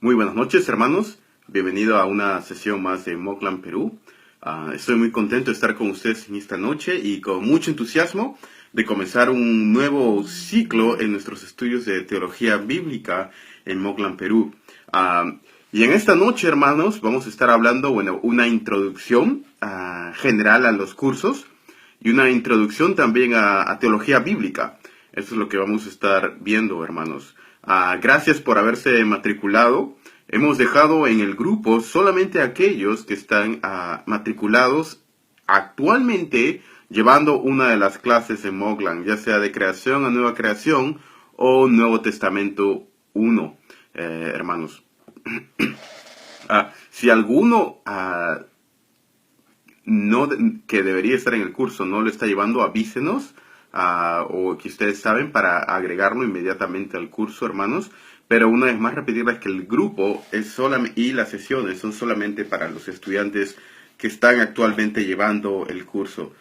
Muy buenas noches, hermanos. Bienvenido a una sesión más de Moclan Perú. Estoy muy contento de estar con ustedes en esta noche y con mucho entusiasmo de comenzar un nuevo ciclo en nuestros estudios de teología bíblica en Moclan Perú. Y en esta noche, hermanos, vamos a estar hablando, una introducción general a los cursos y una introducción también a teología bíblica. Eso es lo que vamos a estar viendo, hermanos. Gracias por haberse matriculado. Hemos dejado en el grupo solamente aquellos que están matriculados actualmente llevando una de las clases en Moclan, ya sea de creación a nueva creación o Nuevo Testamento 1, hermanos. Si alguno que debería estar en el curso no lo está llevando, avísenos, o que ustedes saben para agregarlo inmediatamente al curso, hermanos. Pero una vez más repetirles que el grupo es solamente, y las sesiones son solamente para los estudiantes que están actualmente llevando el curso.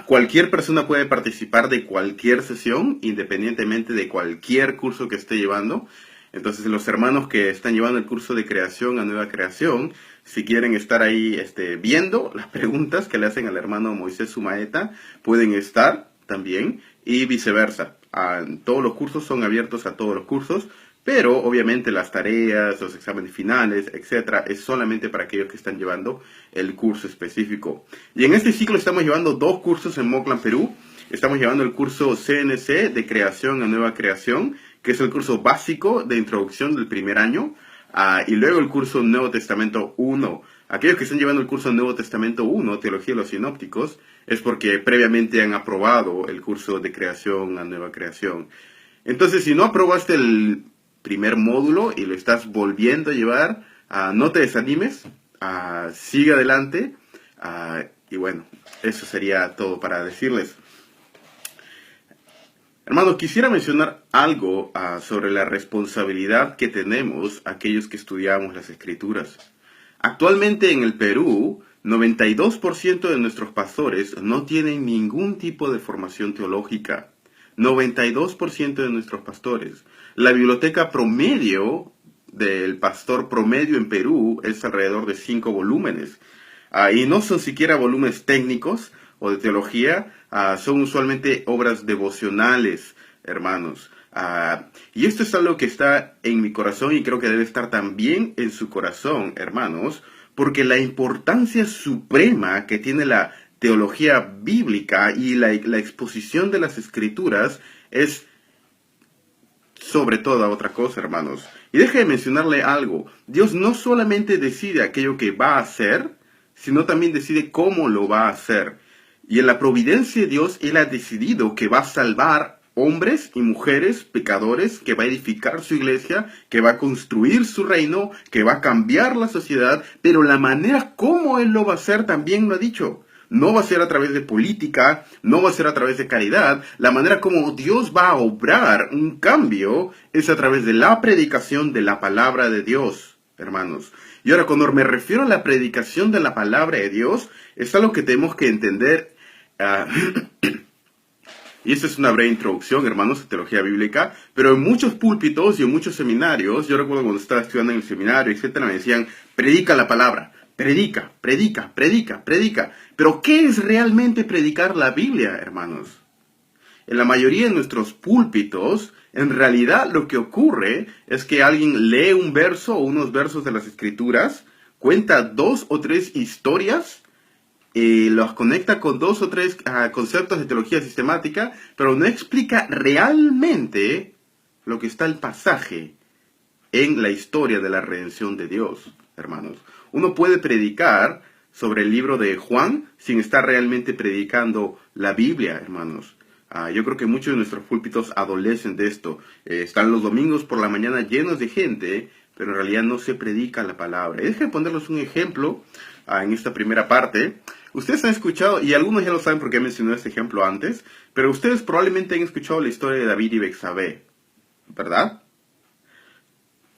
Cualquier persona puede participar de cualquier sesión, independientemente de cualquier curso que esté llevando. Entonces, los hermanos que están llevando el curso de creación a nueva creación, si quieren estar ahí viendo las preguntas que le hacen al hermano Moisés Sumaeta, pueden estar también, y viceversa. Todos los cursos son abiertos a todos los cursos, pero obviamente las tareas, los exámenes finales, etcétera, es solamente para aquellos que están llevando el curso específico. Y en este ciclo estamos llevando 2 cursos en Moclan Perú. Estamos llevando el curso CNC de creación a nueva creación, que es el curso básico de introducción del primer año, y luego el curso Nuevo Testamento 1. Aquellos que están llevando el curso Nuevo Testamento 1, Teología de los Sinópticos, es porque previamente han aprobado el curso de creación a nueva creación. Entonces, si no aprobaste el primer módulo y lo estás volviendo a llevar, no te desanimes, sigue adelante, y bueno, eso sería todo para decirles. Hermanos, quisiera mencionar algo sobre la responsabilidad que tenemos aquellos que estudiamos las Escrituras. Actualmente en el Perú, 92% de nuestros pastores no tienen ningún tipo de formación teológica. 92% de nuestros pastores. La biblioteca promedio del pastor promedio en Perú es alrededor de 5 volúmenes. Y no son siquiera volúmenes técnicos o de teología, son usualmente obras devocionales, hermanos. Y esto es algo que está en mi corazón y creo que debe estar también en su corazón, hermanos, porque la importancia suprema que tiene la teología bíblica y la exposición de las Escrituras es sobre toda otra cosa, hermanos. Y déjeme mencionarle algo. Dios no solamente decide aquello que va a hacer, sino también decide cómo lo va a hacer. Y en la providencia de Dios, Él ha decidido que va a salvar hombres y mujeres pecadores, que va a edificar su iglesia, que va a construir su reino, que va a cambiar la sociedad, pero la manera como Él lo va a hacer también lo ha dicho. No va a ser a través de política, no va a ser a través de caridad. La manera como Dios va a obrar un cambio es a través de la predicación de la palabra de Dios, hermanos. Y ahora, cuando me refiero a la predicación de la palabra de Dios, es algo que tenemos que entender. Y esta es una breve introducción, hermanos, a teología bíblica, pero en muchos púlpitos y en muchos seminarios, yo recuerdo cuando estaba estudiando en el seminario, etcétera, me decían, predica la palabra. Predica, predica, predica, predica. Pero ¿qué es realmente predicar la Biblia, hermanos? En la mayoría de nuestros púlpitos, en realidad lo que ocurre es que alguien lee un verso o unos versos de las Escrituras, cuenta 2 o 3 historias, y los conecta con 2 o 3 conceptos de teología sistemática, pero no explica realmente lo que está el pasaje en la historia de la redención de Dios, hermanos. Uno puede predicar sobre el libro de Juan sin estar realmente predicando la Biblia, hermanos. Yo creo que muchos de nuestros púlpitos adolecen de esto. Están los domingos por la mañana llenos de gente, pero en realidad no se predica la palabra. Déjenme ponerles un ejemplo en esta primera parte. Ustedes han escuchado, y algunos ya lo saben porque he mencionado este ejemplo antes, pero ustedes probablemente han escuchado la historia de David y Betsabé, ¿verdad?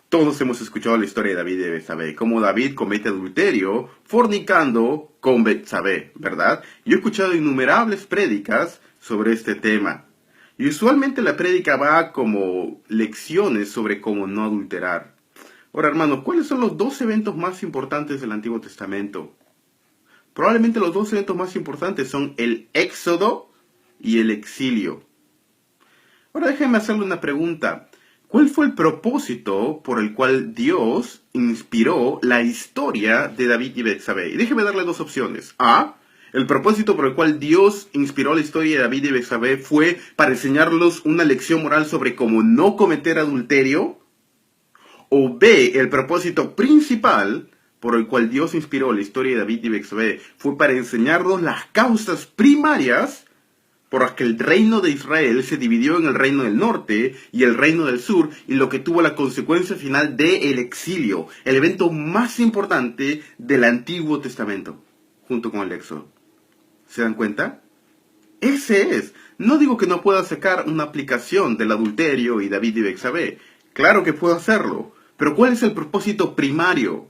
Todos hemos escuchado la historia de David y Betsabé, cómo David comete adulterio fornicando con Betsabé, ¿verdad? Yo he escuchado innumerables prédicas sobre este tema. Y usualmente la prédica va como lecciones sobre cómo no adulterar. Ahora, hermanos, ¿cuáles son los dos eventos más importantes del Antiguo Testamento? Probablemente los dos eventos más importantes son el Éxodo y el exilio. Ahora déjenme hacerle una pregunta. ¿Cuál fue el propósito por el cual Dios inspiró la historia de David y Betsabé? Y déjenme darle dos opciones. A. El propósito por el cual Dios inspiró la historia de David y Betsabé fue para enseñarlos una lección moral sobre cómo no cometer adulterio. O B. El propósito principal por el cual Dios inspiró la historia de David y Betsabé fue para enseñarnos las causas primarias por las que el reino de Israel se dividió en el reino del norte y el reino del sur, y lo que tuvo la consecuencia final del exilio, el evento más importante del Antiguo Testamento, junto con el Éxodo. ¿Se dan cuenta? Ese es. No digo que no pueda sacar una aplicación del adulterio y David y Betsabé. Claro que puedo hacerlo. Pero ¿cuál es el propósito primario?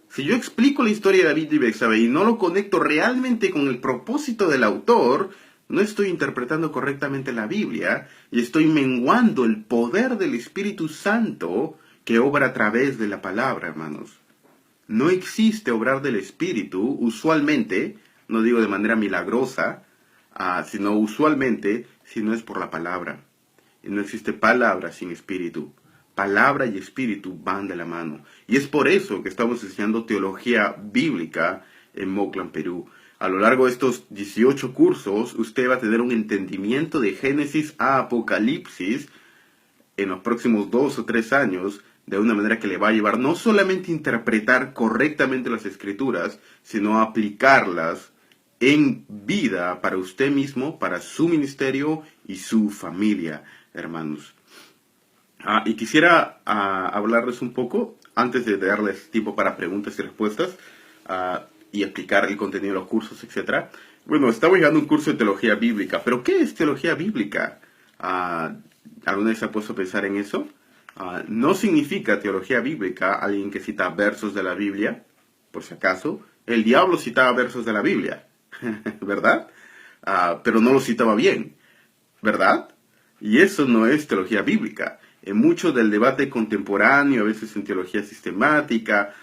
Si yo explico la historia de David y Betsabé y no lo conecto realmente con el propósito del autor, no estoy interpretando correctamente la Biblia y estoy menguando el poder del Espíritu Santo que obra a través de la palabra, hermanos. No existe obrar del Espíritu, usualmente, no digo de manera milagrosa, sino usualmente, si no es por la palabra. Y no existe palabra sin Espíritu. Palabra y Espíritu van de la mano. Y es por eso que estamos enseñando teología bíblica en Moclan, Perú. A lo largo de estos 18 cursos, usted va a tener un entendimiento de Génesis a Apocalipsis en los próximos 2 o 3 años, de una manera que le va a llevar no solamente a interpretar correctamente las Escrituras, sino a aplicarlas en vida para usted mismo, para su ministerio y su familia, hermanos. Y quisiera hablarles un poco, antes de darles tiempo para preguntas y respuestas, y explicar el contenido de los cursos, etc. Bueno, estamos llevando un curso de teología bíblica, pero ¿qué es teología bíblica? ¿Alguna vez se ha puesto a pensar en eso? No significa teología bíblica alguien que cita versos de la Biblia, por si acaso. El diablo citaba versos de la Biblia, ¿verdad? Pero no lo citaba bien, ¿verdad? Y eso no es teología bíblica. En mucho del debate contemporáneo, a veces en teología sistemática,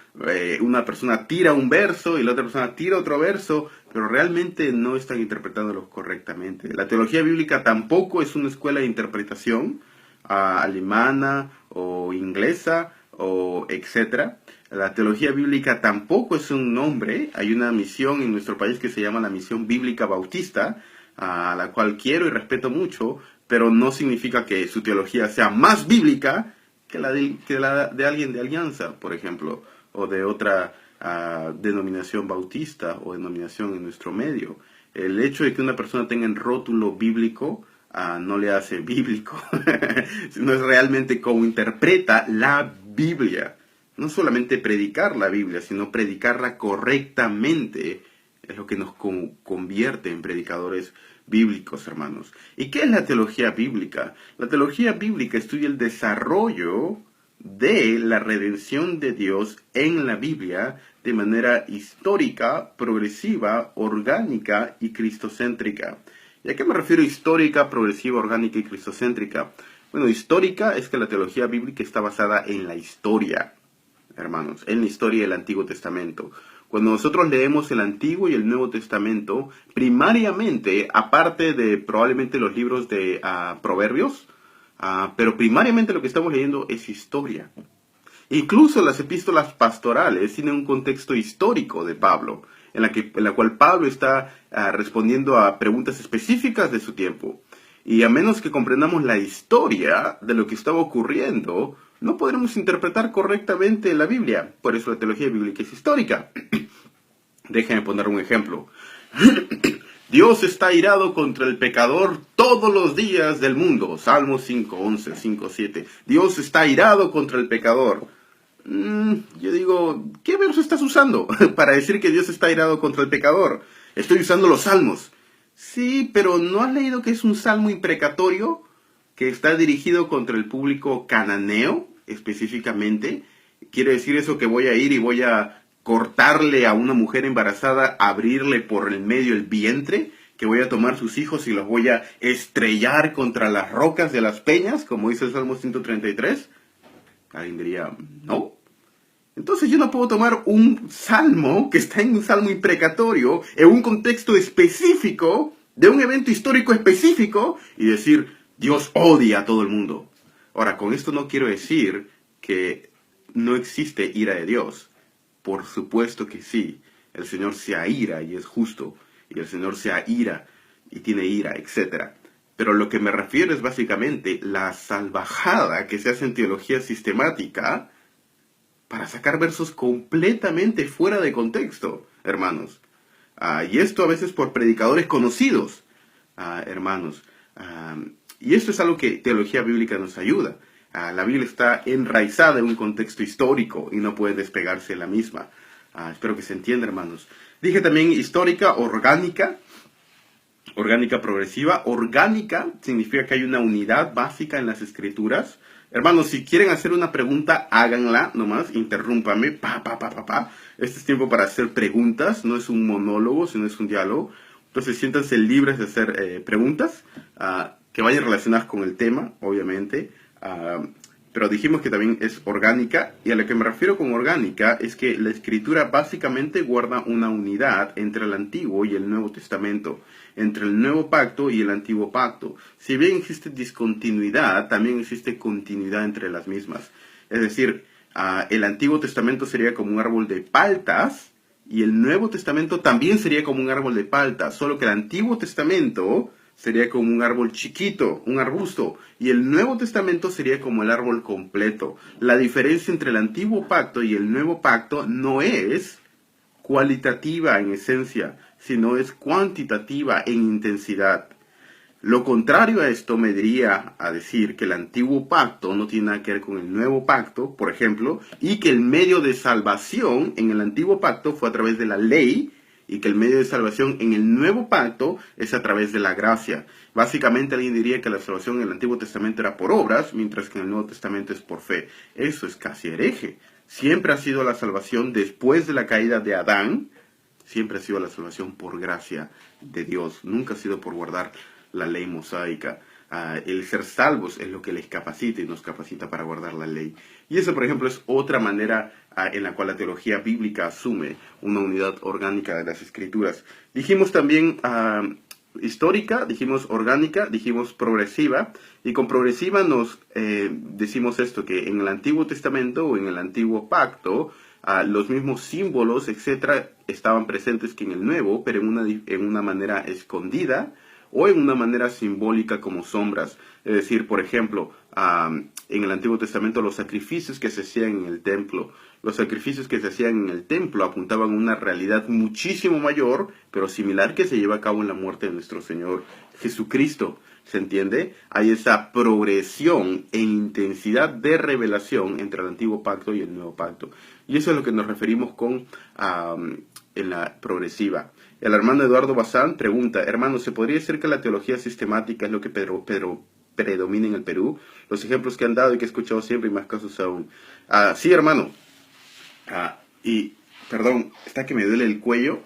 una persona tira un verso y la otra persona tira otro verso, pero realmente no están interpretándolos correctamente. La teología bíblica tampoco es una escuela de interpretación alemana o inglesa o etcétera. La teología bíblica tampoco es un nombre. Hay una misión en nuestro país que se llama la Misión Bíblica Bautista, a la cual quiero y respeto mucho, pero no significa que su teología sea más bíblica que la de alguien de Alianza, por ejemplo, o de otra denominación bautista o denominación en nuestro medio. El hecho de que una persona tenga el rótulo bíblico no le hace bíblico, sino es realmente cómo interpreta la Biblia. No solamente predicar la Biblia, sino predicarla correctamente es lo que nos convierte en predicadores bíblicos, hermanos. ¿Y qué es la teología bíblica? La teología bíblica estudia el desarrollo de la redención de Dios en la Biblia de manera histórica, progresiva, orgánica y cristocéntrica. ¿Y a qué me refiero histórica, progresiva, orgánica y cristocéntrica? Bueno, histórica es que la teología bíblica está basada en la historia, hermanos, en la historia del Antiguo Testamento. Cuando nosotros leemos el Antiguo y el Nuevo Testamento, primariamente, aparte de probablemente los libros de Proverbios, pero primariamente lo que estamos leyendo es historia. Incluso las epístolas pastorales tienen un contexto histórico de Pablo, en la cual Pablo está respondiendo a preguntas específicas de su tiempo. Y a menos que comprendamos la historia de lo que estaba ocurriendo, no podremos interpretar correctamente la Biblia. Por eso la teología bíblica es histórica. Déjenme poner un ejemplo. Dios está airado contra el pecador todos los días del mundo. Salmos 5:11, 5:7. Dios está airado contra el pecador. Yo digo, ¿qué verso estás usando para decir que Dios está airado contra el pecador? Estoy usando los salmos. Sí, pero ¿no has leído que es un salmo imprecatorio que está dirigido contra el público cananeo específicamente? ¿Quiere decir eso que voy a ir y voy a cortarle a una mujer embarazada, abrirle por el medio el vientre? ¿Que voy a tomar sus hijos y los voy a estrellar contra las rocas de las peñas, como dice el Salmo 133? Alguien diría, no. Entonces yo no puedo tomar un salmo que está en un salmo imprecatorio, en un contexto específico, de un evento histórico específico, y decir, Dios odia a todo el mundo. Ahora, con esto no quiero decir que no existe ira de Dios. Por supuesto que sí. El Señor se aira y es justo. Y el Señor se aira y tiene ira, etc. Pero lo que me refiero es básicamente la salvajada que se hace en teología sistemática para sacar versos completamente fuera de contexto, hermanos. Y esto a veces por predicadores conocidos, hermanos. Y esto es algo que teología bíblica nos ayuda. La Biblia está enraizada en un contexto histórico y no puede despegarse de la misma. Espero que se entienda, hermanos. Dije también histórica, orgánica progresiva. Orgánica significa que hay una unidad básica en las escrituras. Hermanos, si quieren hacer una pregunta, háganla nomás, interrúmpame, Este es tiempo para hacer preguntas, no es un monólogo, sino es un diálogo. Entonces siéntanse libres de hacer preguntas que vayan relacionadas con el tema, obviamente. Pero dijimos que también es orgánica, y a lo que me refiero con orgánica es que la escritura básicamente guarda una unidad entre el Antiguo y el Nuevo Testamento, entre el Nuevo Pacto y el Antiguo Pacto. Si bien existe discontinuidad, también existe continuidad entre las mismas. Es decir, el Antiguo Testamento sería como un árbol de paltas, y el Nuevo Testamento también sería como un árbol de paltas, solo que el Antiguo Testamento sería como un árbol chiquito, un arbusto, y el Nuevo Testamento sería como el árbol completo. La diferencia entre el Antiguo Pacto y el Nuevo Pacto no es cualitativa en esencia, sino es cuantitativa en intensidad. Lo contrario a esto me diría a decir que el Antiguo Pacto no tiene nada que ver con el Nuevo Pacto, por ejemplo, y que el medio de salvación en el Antiguo Pacto fue a través de la ley, y que el medio de salvación en el Nuevo Pacto es a través de la gracia. Básicamente alguien diría que la salvación en el Antiguo Testamento era por obras, mientras que en el Nuevo Testamento es por fe. Eso es casi hereje. Siempre ha sido la salvación después de la caída de Adán, siempre ha sido la salvación por gracia de Dios, nunca ha sido por guardar la ley mosaica. El ser salvos es lo que les capacita y nos capacita para guardar la ley. Y eso, por ejemplo, es otra manera en la cual la teología bíblica asume una unidad orgánica de las escrituras. Dijimos también histórica, dijimos orgánica, dijimos progresiva, y con progresiva nos decimos esto, que en el Antiguo Testamento o en el Antiguo Pacto, los mismos símbolos, etcétera, estaban presentes que en el Nuevo, pero en una manera escondida, o en una manera simbólica como sombras. Es decir, por ejemplo, en el Antiguo Testamento los sacrificios que se hacían en el templo, los sacrificios que se hacían en el templo apuntaban a una realidad muchísimo mayor, pero similar, que se lleva a cabo en la muerte de nuestro Señor Jesucristo. ¿Se entiende? Hay esa progresión en intensidad de revelación entre el Antiguo Pacto y el Nuevo Pacto. Y eso es a lo que nos referimos con en la progresiva. El hermano Eduardo Bazán pregunta, hermano, ¿se podría decir que la teología sistemática es lo que predomina en el Perú? Los ejemplos que han dado y que he escuchado siempre y más casos aún. Sí, hermano. Y, perdón, está que me duele el cuello.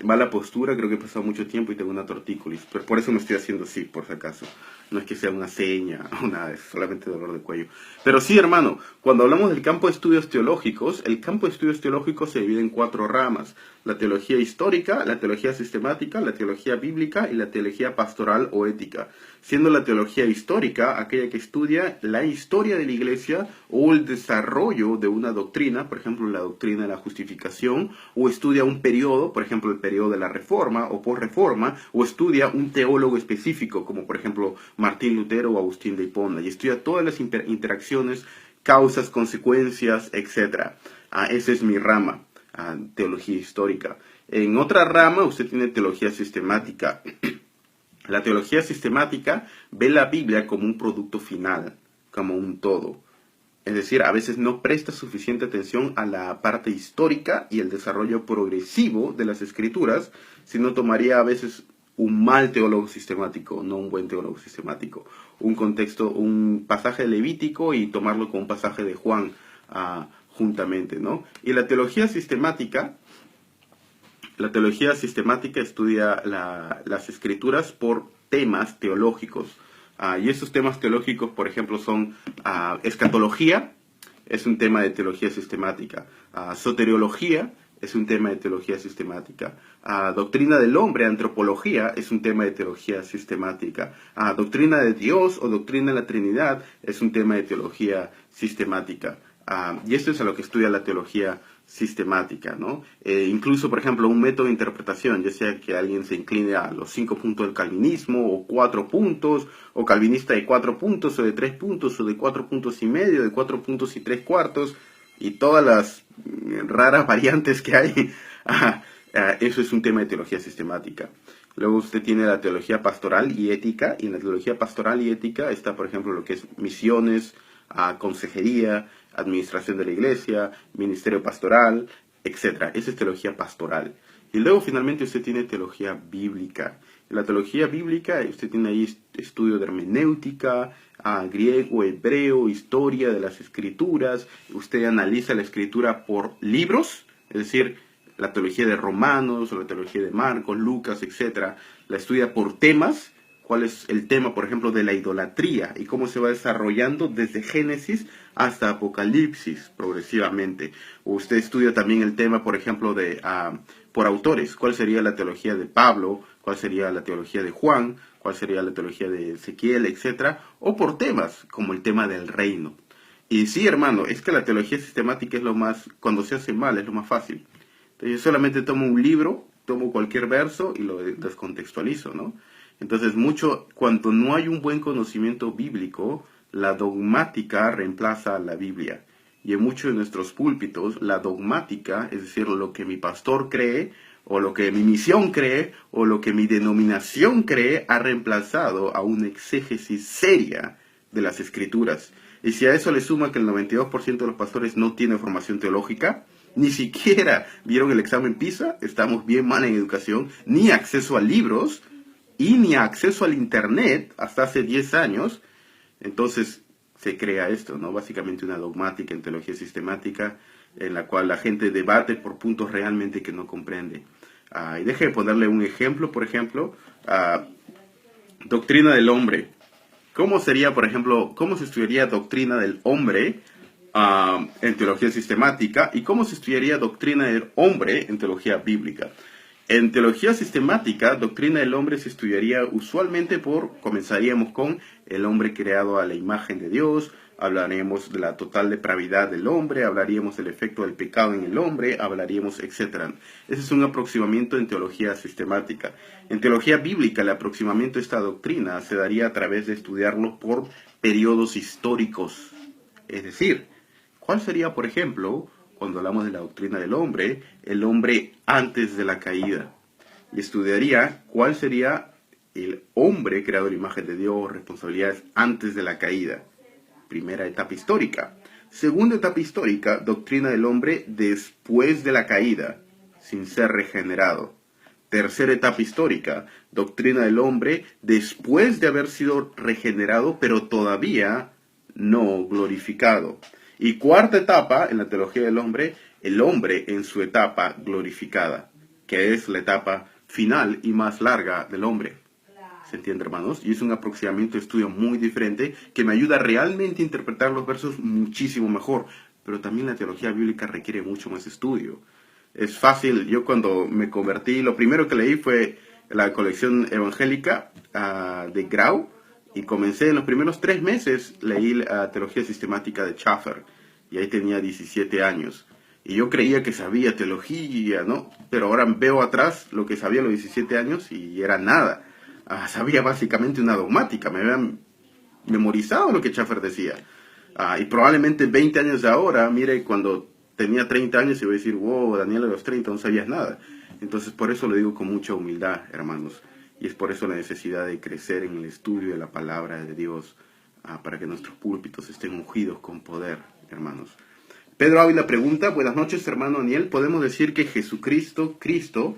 Mala postura, creo que he pasado mucho tiempo y tengo una tortícolis. Pero por eso me estoy haciendo así, por si acaso. No es que sea una seña o nada, es solamente dolor de cuello. Pero sí, hermano, cuando hablamos del campo de estudios teológicos, el campo de estudios teológicos se divide en 4 ramas. La teología histórica, la teología sistemática, la teología bíblica y la teología pastoral o ética. Siendo la teología histórica aquella que estudia la historia de la iglesia o el desarrollo de una doctrina, por ejemplo, la doctrina de la justificación, o estudia un periodo, por ejemplo, el periodo de la Reforma o posreforma, o estudia un teólogo específico, como por ejemplo Martín Lutero o Agustín de Hipona, y estudia todas las interacciones, causas, consecuencias, etc. Esa es mi rama, teología histórica. En otra rama usted tiene teología sistemática. La teología sistemática ve la Biblia como un producto final, como un todo. Es decir, a veces no presta suficiente atención a la parte histórica y el desarrollo progresivo de las escrituras, sino tomaría a veces un mal teólogo sistemático, no un buen teólogo sistemático. Un contexto, un pasaje de Levítico y tomarlo como un pasaje de Juan juntamente, ¿no? Y la teología sistemática estudia las escrituras por temas teológicos. Y esos temas teológicos, por ejemplo, son escatología, es un tema de teología sistemática. Soteriología es un tema de teología sistemática. Doctrina del hombre, antropología, es un tema de teología sistemática. Doctrina de Dios o doctrina de la Trinidad es un tema de teología sistemática. Y esto es a lo que estudia la teología sistemática, ¿no? Incluso, por ejemplo, un método de interpretación, ya sea que alguien se incline a los 5 puntos del calvinismo, o 4 puntos, o calvinista de 4 puntos, o de 3 puntos, o de 4 puntos y medio, de 4 puntos y 3 cuartos, y todas las raras variantes que hay. Eso es un tema de teología sistemática. Luego usted tiene la teología pastoral y ética, y en la teología pastoral y ética está, por ejemplo, lo que es misiones, consejería, administración de la iglesia, ministerio pastoral, etc. Esa es teología pastoral. Y luego finalmente usted tiene teología bíblica. En la teología bíblica usted tiene ahí estudio de hermenéutica, griego, hebreo, historia de las escrituras. Usted analiza la escritura por libros, es decir, la teología de Romanos, o la teología de Marcos, Lucas, etc. La estudia por temas. ¿Cuál es el tema, por ejemplo, de la idolatría y cómo se va desarrollando desde Génesis hasta Apocalipsis progresivamente? O usted estudia también el tema, por ejemplo, de por autores. ¿Cuál sería la teología de Pablo? ¿Cuál sería la teología de Juan? ¿Cuál sería la teología de Ezequiel, etcétera? O por temas, como el tema del reino. Y sí, hermano, es que la teología sistemática es lo más, cuando se hace mal, es lo más fácil. Entonces yo solamente tomo un libro, tomo cualquier verso y lo descontextualizo, ¿no? Entonces, cuando no hay un buen conocimiento bíblico, la dogmática reemplaza a la Biblia. Y en muchos de nuestros púlpitos, la dogmática, es decir, lo que mi pastor cree, o lo que mi misión cree, o lo que mi denominación cree, ha reemplazado a una exégesis seria de las Escrituras. Y si a eso le suma que el 92% de los pastores no tiene formación teológica, ni siquiera vieron el examen PISA, estamos bien mal en educación, ni acceso a libros, y ni acceso al internet hasta hace 10 años, entonces se crea esto, ¿no? Básicamente una dogmática en teología sistemática en la cual la gente debate por puntos realmente que no comprende. Y deje de ponerle un ejemplo, por ejemplo, doctrina del hombre. ¿Cómo sería, por ejemplo, cómo se estudiaría doctrina del hombre en teología sistemática y cómo se estudiaría doctrina del hombre en teología bíblica? En teología sistemática, doctrina del hombre se estudiaría usualmente comenzaríamos con el hombre creado a la imagen de Dios, hablaríamos de la total depravidad del hombre, hablaríamos del efecto del pecado en el hombre, hablaríamos, etc. Ese es un aproximamiento en teología sistemática. En teología bíblica, el aproximamiento a esta doctrina se daría a través de estudiarlo por periodos históricos. Es decir, ¿cuál sería, por ejemplo, cuando hablamos de la doctrina del hombre, el hombre antes de la caída? Y estudiaría cuál sería el hombre creado a la imagen de Dios, responsabilidades antes de la caída. Primera etapa histórica. Segunda etapa histórica, doctrina del hombre después de la caída, sin ser regenerado. Tercera etapa histórica, doctrina del hombre después de haber sido regenerado, pero todavía no glorificado. Y cuarta etapa, en la teología del hombre, el hombre en su etapa glorificada, que es la etapa final y más larga del hombre. ¿Se entiende, hermanos? Y es un aproximamiento de estudio muy diferente que me ayuda realmente a interpretar los versos muchísimo mejor. Pero también la teología bíblica requiere mucho más estudio. Es fácil, yo cuando me convertí, lo primero que leí fue la colección evangélica de Grau, y comencé en los primeros 3 meses, leí la teología sistemática de Schaffer, y ahí tenía 17 años. Y yo creía que sabía teología, ¿no? Pero ahora veo atrás lo que sabía a los 17 años y era nada. Sabía básicamente una dogmática, me habían memorizado lo que Schaffer decía. Y probablemente 20 años de ahora, mire, cuando tenía 30 años, iba a decir, wow, Daniel, a los 30 no sabías nada. Entonces, por eso lo digo con mucha humildad, hermanos. Y es por eso la necesidad de crecer en el estudio de la palabra de Dios, para que nuestros púlpitos estén ungidos con poder, hermanos. Pedro Ávila pregunta, buenas noches, hermano Daniel, ¿podemos decir que Jesucristo, Cristo,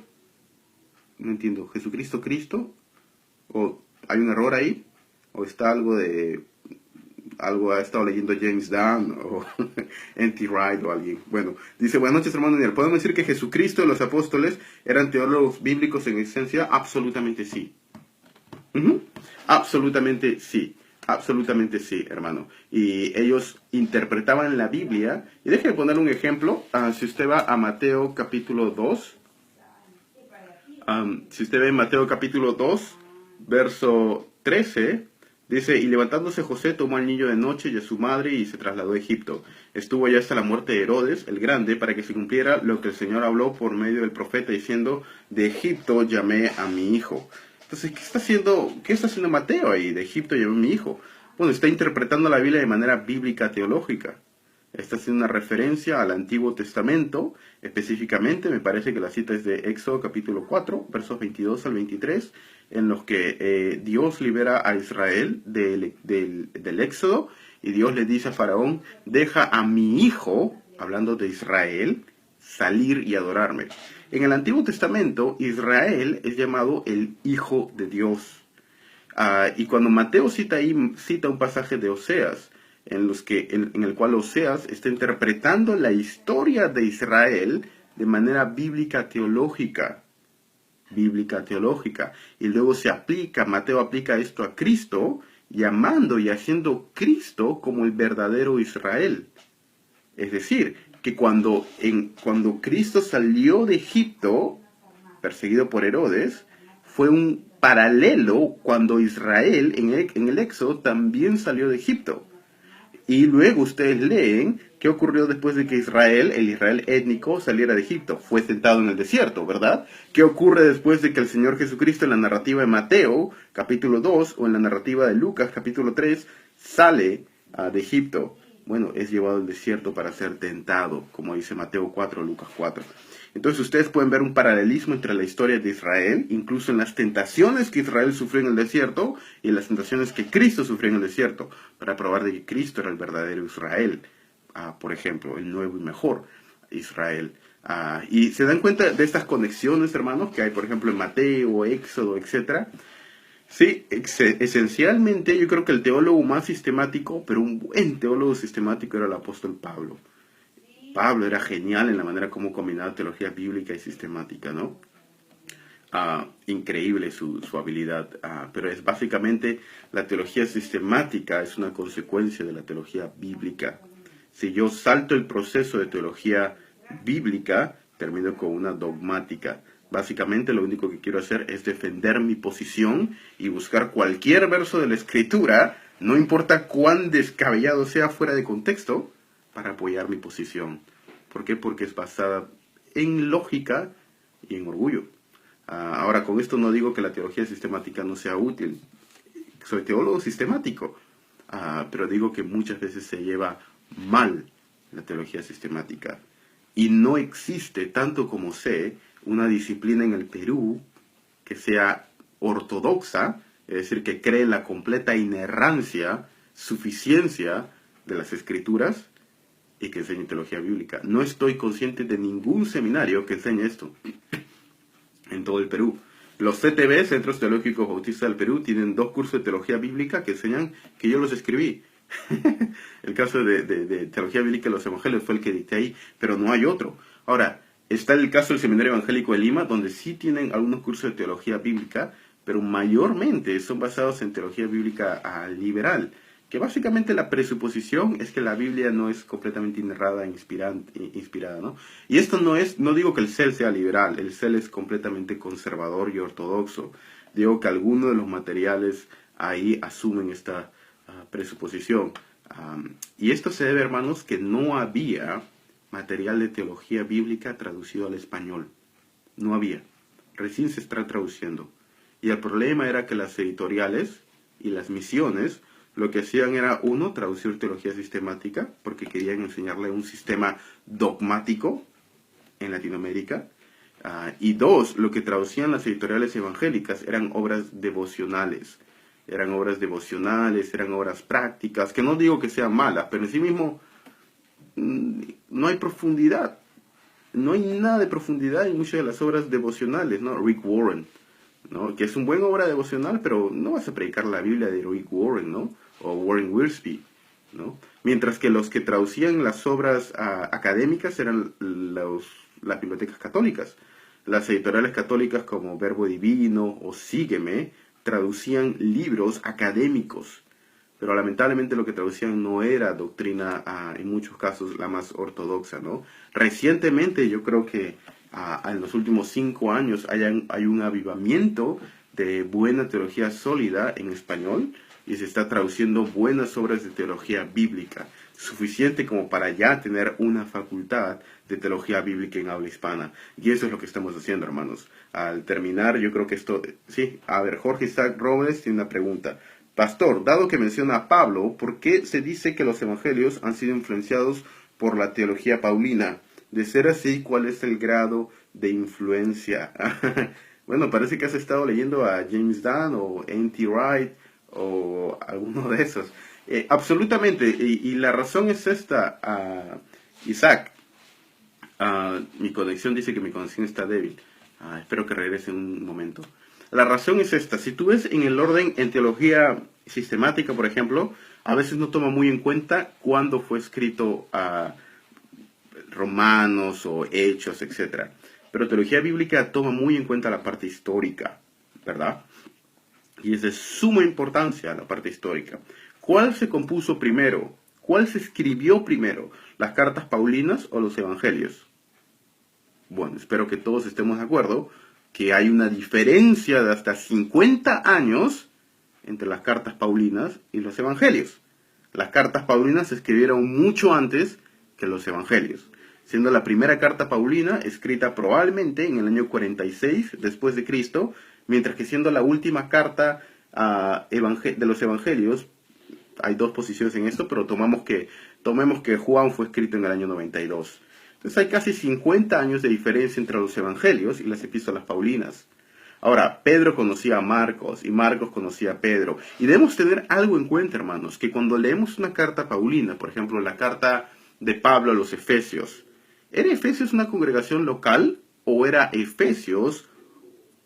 no entiendo, Jesucristo, Cristo, o hay un error ahí, o está algo ha estado leyendo James Dunn o N.T. Wright o alguien? Bueno, dice, buenas noches, hermano Daniel, ¿podemos decir que Jesucristo y los apóstoles eran teólogos bíblicos en esencia? Absolutamente sí. Absolutamente sí. Absolutamente sí, hermano. Y ellos interpretaban la Biblia. Y déjeme poner un ejemplo. Si usted va a Mateo capítulo 2, si usted ve en Mateo capítulo 2, verso 13, dice, y levantándose José tomó al niño de noche y a su madre y se trasladó a Egipto. Estuvo allá hasta la muerte de Herodes, el grande, para que se cumpliera lo que el Señor habló por medio del profeta diciendo, de Egipto llamé a mi hijo. Entonces, ¿qué está haciendo Mateo ahí? De Egipto llamé a mi hijo. Bueno, está interpretando la Biblia de manera bíblica teológica. Está haciendo una referencia al Antiguo Testamento, específicamente me parece que la cita es de Éxodo capítulo 4, versos 22 al 23, en los que Dios libera a Israel del Éxodo, y Dios le dice a Faraón, deja a mi hijo, hablando de Israel, salir y adorarme. En el Antiguo Testamento, Israel es llamado el Hijo de Dios. Y cuando Mateo cita un pasaje de Oseas, en el cual Oseas está interpretando la historia de Israel de manera bíblica teológica, y luego Mateo aplica esto a Cristo, llamando y haciendo Cristo como el verdadero Israel. Es decir, que cuando Cristo salió de Egipto, perseguido por Herodes, fue un paralelo cuando Israel en el Éxodo también salió de Egipto. Y luego ustedes leen qué ocurrió después de que el Israel étnico, saliera de Egipto. Fue sentado en el desierto, ¿verdad? ¿Qué ocurre después de que el Señor Jesucristo en la narrativa de Mateo, capítulo 2, o en la narrativa de Lucas, capítulo 3, sale de Egipto? Bueno, es llevado al desierto para ser tentado, como dice Mateo 4, Lucas 4. Entonces ustedes pueden ver un paralelismo entre la historia de Israel, incluso en las tentaciones que Israel sufrió en el desierto y en las tentaciones que Cristo sufrió en el desierto, para probar de que Cristo era el verdadero Israel, por ejemplo, el nuevo y mejor Israel. Y se dan cuenta de estas conexiones, hermanos, que hay, por ejemplo, en Mateo, Éxodo, etc. Sí, esencialmente yo creo que el teólogo más sistemático, pero un buen teólogo sistemático, era el apóstol Pablo. Pablo era genial en la manera como combinaba teología bíblica y sistemática, ¿no? Increíble su habilidad, pero es básicamente la teología sistemática es una consecuencia de la teología bíblica. Si yo salto el proceso de teología bíblica, termino con una dogmática. Básicamente lo único que quiero hacer es defender mi posición y buscar cualquier verso de la Escritura, no importa cuán descabellado sea fuera de contexto, para apoyar mi posición. ¿Por qué? Porque es basada en lógica y en orgullo. Ahora, con esto no digo que la teología sistemática no sea útil. Soy teólogo sistemático, pero digo que muchas veces se lleva mal la teología sistemática. Y no existe, tanto como sé, una disciplina en el Perú que sea ortodoxa, es decir, que cree en la completa inerrancia, suficiencia de las Escrituras, y que enseñe teología bíblica. No estoy consciente de ningún seminario que enseñe esto en todo el Perú. Los CTB, Centros Teológicos Bautistas del Perú, tienen 2 cursos de teología bíblica que enseñan que yo los escribí. El caso de teología bíblica de los evangelios fue el que dicté ahí, pero no hay otro. Ahora, está el caso del Seminario Evangélico de Lima, donde sí tienen algunos cursos de teología bíblica, pero mayormente son basados en teología bíblica liberal, que básicamente la presuposición es que la Biblia no es completamente inerrada e inspirada, ¿no? Y esto no digo que el CEL sea liberal, el CEL es completamente conservador y ortodoxo. Digo que algunos de los materiales ahí asumen esta presuposición. Y esto se debe, hermanos, que no había material de teología bíblica traducido al español. No había. Recién se está traduciendo. Y el problema era que las editoriales y las misiones lo que hacían era, uno, traducir teología sistemática, porque querían enseñarle un sistema dogmático en Latinoamérica. Y dos, lo que traducían las editoriales evangélicas eran obras devocionales. Eran obras devocionales, eran obras prácticas, que no digo que sean malas, pero en sí mismo no hay profundidad. No hay nada de profundidad en muchas de las obras devocionales, ¿no? Rick Warren, ¿no? Que es una buena obra devocional, pero no vas a predicar la Biblia de Rick Warren, ¿no? O Warren Wiersbe, ¿no? Mientras que los que traducían las obras académicas eran las bibliotecas católicas. Las editoriales católicas como Verbo Divino o Sígueme traducían libros académicos pero lamentablemente lo que traducían no era doctrina, en muchos casos, la más ortodoxa, ¿no? Recientemente yo creo que en los últimos 5 años hay un avivamiento de buena teología sólida en español y se está traduciendo buenas obras de teología bíblica, suficiente como para ya tener una facultad de teología bíblica en habla hispana. Y eso es lo que estamos haciendo, hermanos. Al terminar, yo creo que esto... Sí, a ver, Jorge Isaac Robles tiene una pregunta. Pastor, dado que menciona a Pablo, ¿por qué se dice que los evangelios han sido influenciados por la teología paulina? De ser así, ¿cuál es el grado de influencia? Bueno, parece que has estado leyendo a James Dunn o N.T. Wright o alguno de esos. Absolutamente, y la razón es esta, Isaac. Mi conexión dice que mi conexión está débil. Espero que regrese en un momento. La razón es esta. Si tú ves en el orden en teología sistemática, por ejemplo, a veces no toma muy en cuenta cuándo fue escrito Romanos o Hechos, etc. Pero teología bíblica toma muy en cuenta la parte histórica, ¿verdad? Y es de suma importancia la parte histórica. ¿Cuál se compuso primero? ¿Cuál se escribió primero? ¿Las cartas paulinas o los evangelios? Bueno, espero que todos estemos de acuerdo que hay una diferencia de hasta 50 años entre las cartas paulinas y los evangelios. Las cartas paulinas se escribieron mucho antes que los evangelios, siendo la primera carta paulina escrita probablemente en el año 46 después de Cristo, mientras que siendo la última carta de los evangelios, hay dos posiciones en esto, pero tomemos que Juan fue escrito en el año 92. Entonces hay casi 50 años de diferencia entre los evangelios y las epístolas paulinas. Ahora, Pedro conocía a Marcos y Marcos conocía a Pedro. Y debemos tener algo en cuenta, hermanos, que cuando leemos una carta paulina, por ejemplo, la carta de Pablo a los Efesios, ¿era Efesios una congregación local o era Efesios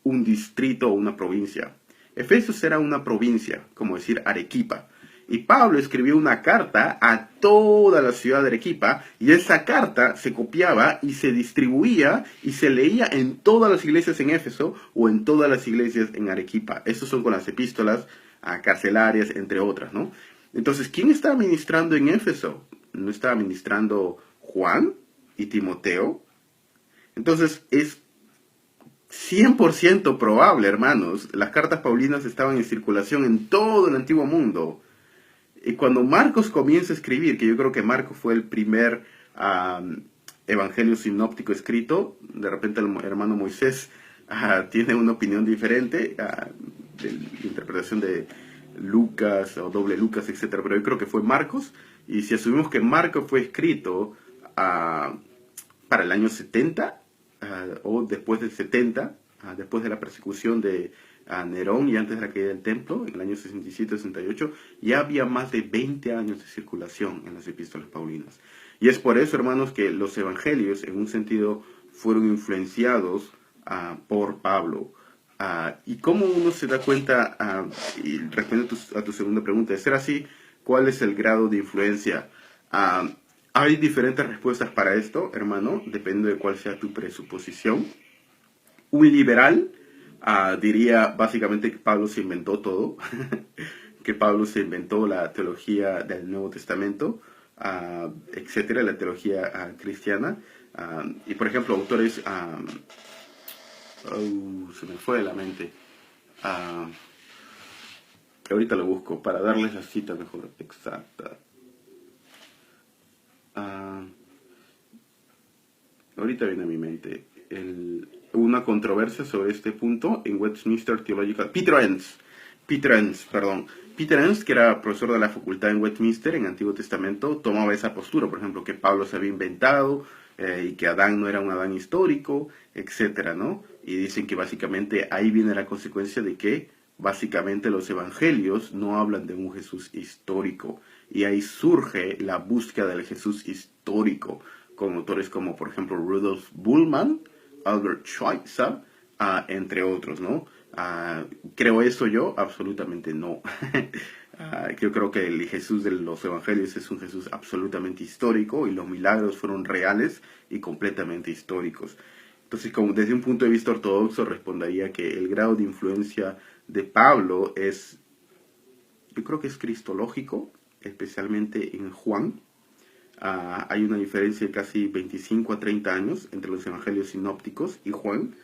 un distrito o una provincia? Efesios era una provincia, como decir Arequipa. Y Pablo escribió una carta a toda la ciudad de Arequipa, y esa carta se copiaba y se distribuía y se leía en todas las iglesias en Éfeso o en todas las iglesias en Arequipa. Estos son con las epístolas carcelarias, entre otras, ¿no? Entonces, ¿quién estaba ministrando en Éfeso? ¿No estaba ministrando Juan y Timoteo? Entonces, es 100% probable, hermanos. Las cartas paulinas estaban en circulación en todo el antiguo mundo. Y cuando Marcos comienza a escribir, que yo creo que Marcos fue el primer evangelio sinóptico escrito, de repente el hermano Moisés tiene una opinión diferente de la interpretación de Lucas o doble Lucas, etc. Pero yo creo que fue Marcos, y si asumimos que Marcos fue escrito para el año 70 o después del 70, después de la persecución de Nerón y antes de la caída del templo, en el año 67-68, ya había más de 20 años de circulación en las epístolas paulinas. Y es por eso, hermanos, que los evangelios, en un sentido, fueron influenciados por Pablo. Y cómo uno se da cuenta, y respondiendo a tu segunda pregunta, de ser así, ¿cuál es el grado de influencia? Hay diferentes respuestas para esto, hermano, depende de cuál sea tu presuposición. Un liberal diría básicamente que Pablo se inventó todo, que Pablo se inventó la teología del Nuevo Testamento, etcétera, la teología cristiana. Y por ejemplo, autores, se me fue de la mente, ahorita lo busco para darles la cita mejor exacta. Ahorita viene a mi mente una controversia sobre este punto en Westminster Theological... Peter Enns, que era profesor de la facultad en Westminster en Antiguo Testamento, tomaba esa postura, por ejemplo, que Pablo se había inventado y que Adán no era un Adán histórico, etcétera, ¿no? Y dicen que básicamente ahí viene la consecuencia de que básicamente los evangelios no hablan de un Jesús histórico, y ahí surge la búsqueda del Jesús histórico con autores como, por ejemplo, Rudolf Bultmann, Albert Schweitzer, entre otros, ¿no? ¿Creo eso yo? Absolutamente no. Yo creo que el Jesús de los evangelios es un Jesús absolutamente histórico, y los milagros fueron reales y completamente históricos. Entonces, como desde un punto de vista ortodoxo, respondería que el grado de influencia de Pablo es yo creo que es cristológico, especialmente en Juan. Hay una diferencia de casi 25 a 30 años entre los evangelios sinópticos y Juan.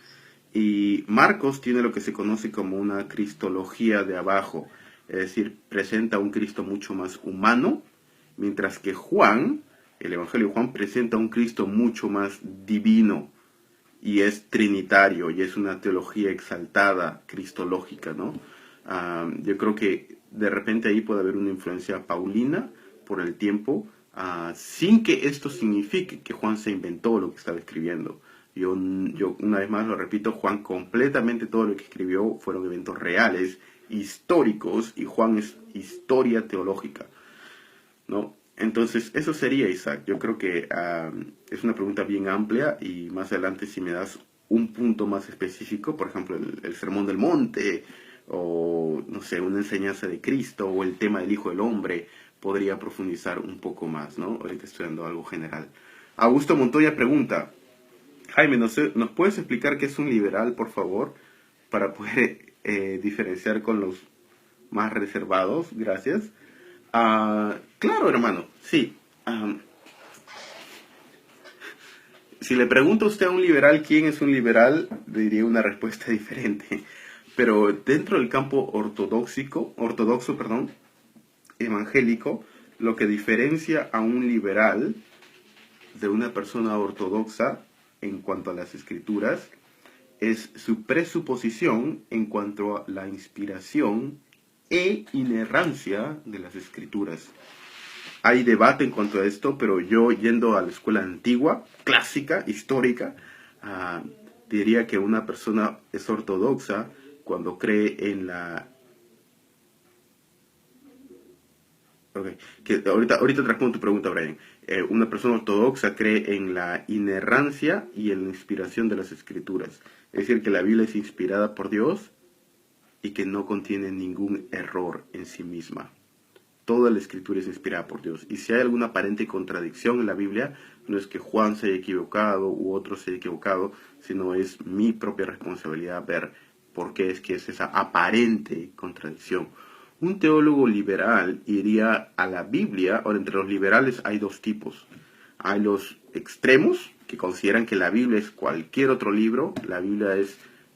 Y Marcos tiene lo que se conoce como una cristología de abajo, es decir, presenta un Cristo mucho más humano, mientras que Juan, el Evangelio de Juan, presenta un Cristo mucho más divino, y es trinitario, y es una teología exaltada, cristológica, ¿no? Yo creo que de repente ahí puede haber una influencia paulina por el tiempo, sin que esto signifique que Juan se inventó lo que estaba escribiendo. Yo una vez más lo repito, Juan completamente todo lo que escribió fueron eventos reales, históricos, y Juan es historia teológica, ¿no? Entonces, eso sería, Isaac. Yo creo que es una pregunta bien amplia, y más adelante si me das un punto más específico, por ejemplo, el Sermón del Monte, o no sé, una enseñanza de Cristo, o el tema del Hijo del Hombre, podría profundizar un poco más, ¿no? Ahorita estoy dando algo general. Augusto Montoya pregunta, Jaime, ¿nos puedes explicar qué es un liberal, por favor? Para poder diferenciar con los más reservados. Gracias. Claro, hermano, sí. Si le pregunta usted a un liberal quién es un liberal, le diría una respuesta diferente. Pero dentro del campo ortodoxo, evangélico, lo que diferencia a un liberal de una persona ortodoxa en cuanto a las escrituras es su presuposición en cuanto a la inspiración e inerrancia de las escrituras. Hay debate en cuanto a esto, pero yo, yendo a la escuela antigua, clásica, histórica, diría que una persona es ortodoxa cuando cree en la... Okay. Que ahorita te respondo tu pregunta, Brian. Una persona ortodoxa cree en la inerrancia y en la inspiración de las escrituras. Es decir, que la Biblia es inspirada por Dios y que no contiene ningún error en sí misma. Toda la escritura es inspirada por Dios. Y si hay alguna aparente contradicción en la Biblia, no es que Juan se haya equivocado u otro se haya equivocado, sino es mi propia responsabilidad ver por qué es que es esa aparente contradicción. Un teólogo liberal iría a la Biblia. Ahora, entre los liberales hay dos tipos. Hay los extremos, que consideran que la Biblia es cualquier otro libro. La Biblia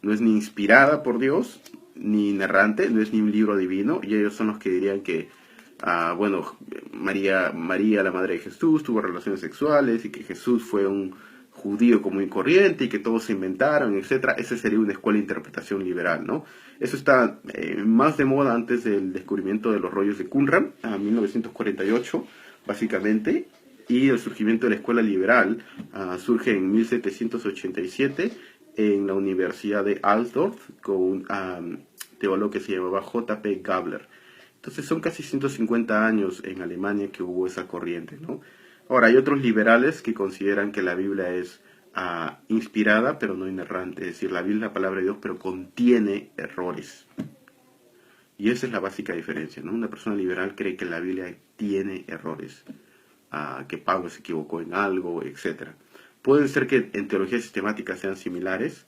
no es ni inspirada por Dios, ni inerrante, no es ni un libro divino. Y ellos son los que dirían que, María, la madre de Jesús, tuvo relaciones sexuales, y que Jesús fue un judío común y corriente, y que todos se inventaron, etc. Esa sería una escuela de interpretación liberal, ¿no? Eso está más de moda antes del descubrimiento de los rollos de Qumran, a 1948, básicamente, y el surgimiento de la escuela liberal surge en 1787 en la Universidad de Altdorf con un teólogo que se llamaba J.P. Gabler. Entonces son casi 150 años en Alemania que hubo esa corriente, ¿no? Ahora, hay otros liberales que consideran que la Biblia es inspirada, pero no inerrante. Es decir, la Biblia es la palabra de Dios, pero contiene errores. Y esa es la básica diferencia, ¿no? Una persona liberal cree que la Biblia tiene errores, que Pablo se equivocó en algo, etc. Pueden ser que en teología sistemática sean similares,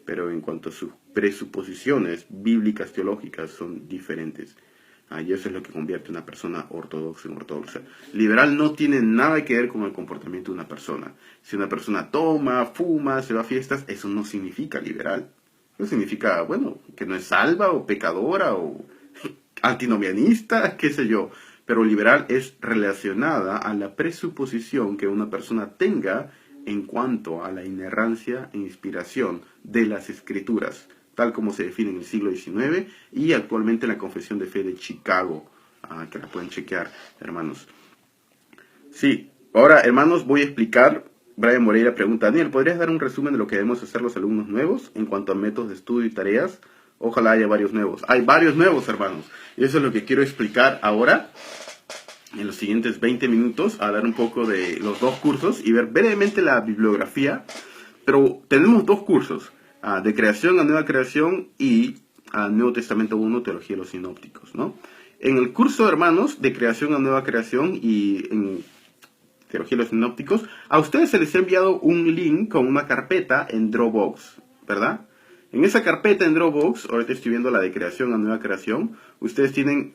pero en cuanto a sus presuposiciones bíblicas teológicas son diferentes. Y eso es lo que convierte a una persona ortodoxa en ortodoxa. Liberal no tiene nada que ver con el comportamiento de una persona. Si una persona toma, fuma, se va a fiestas, eso no significa liberal. Eso significa, que no es salva o pecadora o antinomianista, qué sé yo. Pero liberal es relacionada a la presuposición que una persona tenga en cuanto a la inerrancia e inspiración de las escrituras, tal como se define en el siglo XIX y actualmente en la Confesión de Fe de Chicago, que la pueden chequear, hermanos. Sí, ahora, hermanos, voy a explicar. Brian Moreira pregunta, Daniel, ¿podrías dar un resumen de lo que debemos hacer los alumnos nuevos en cuanto a métodos de estudio y tareas? Ojalá haya varios nuevos. Hay varios nuevos, hermanos. Y eso es lo que quiero explicar ahora, en los siguientes 20 minutos, a hablar un poco de los dos cursos y ver brevemente la bibliografía. Pero tenemos dos cursos. De creación a nueva creación y Nuevo Testamento 1, teología de los sinópticos, ¿no? En el curso, hermanos, de creación a nueva creación y en teología de los sinópticos, a ustedes se les ha enviado un link con una carpeta en Dropbox, ¿verdad? En esa carpeta en Dropbox, ahorita estoy viendo la de creación a nueva creación, ustedes tienen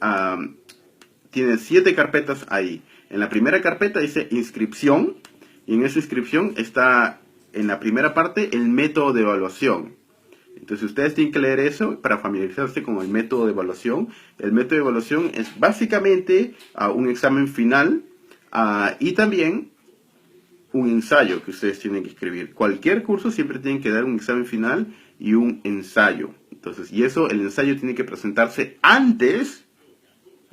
7 carpetas ahí. En la primera carpeta dice inscripción, y en esa inscripción está en la primera parte el método de evaluación. Entonces ustedes tienen que leer eso para familiarizarse con el método de evaluación. El método de evaluación es básicamente un examen final y también un ensayo que ustedes tienen que escribir. Cualquier curso siempre tienen que dar un examen final y un ensayo. Entonces, y eso, el ensayo tiene que presentarse antes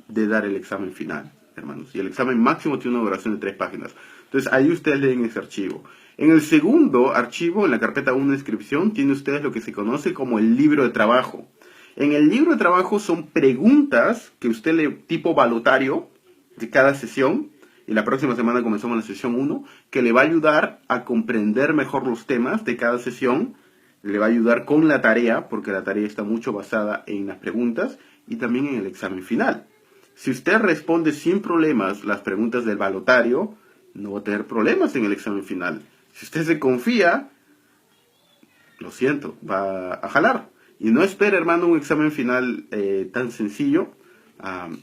de dar el examen final, hermanos. Y el examen máximo tiene una duración de 3 páginas. Entonces, ahí ustedes leen ese archivo. En el segundo archivo, en la carpeta 1 de inscripción, tiene ustedes lo que se conoce como el libro de trabajo. En el libro de trabajo son preguntas que usted le tipo balotario de cada sesión. Y la próxima semana comenzamos la sesión 1, que le va a ayudar a comprender mejor los temas de cada sesión. Le va a ayudar con la tarea, porque la tarea está mucho basada en las preguntas y también en el examen final. Si usted responde sin problemas las preguntas del balotario, no va a tener problemas en el examen final. Si usted se confía, lo siento, va a jalar. Y no espere, hermano, un examen final tan sencillo,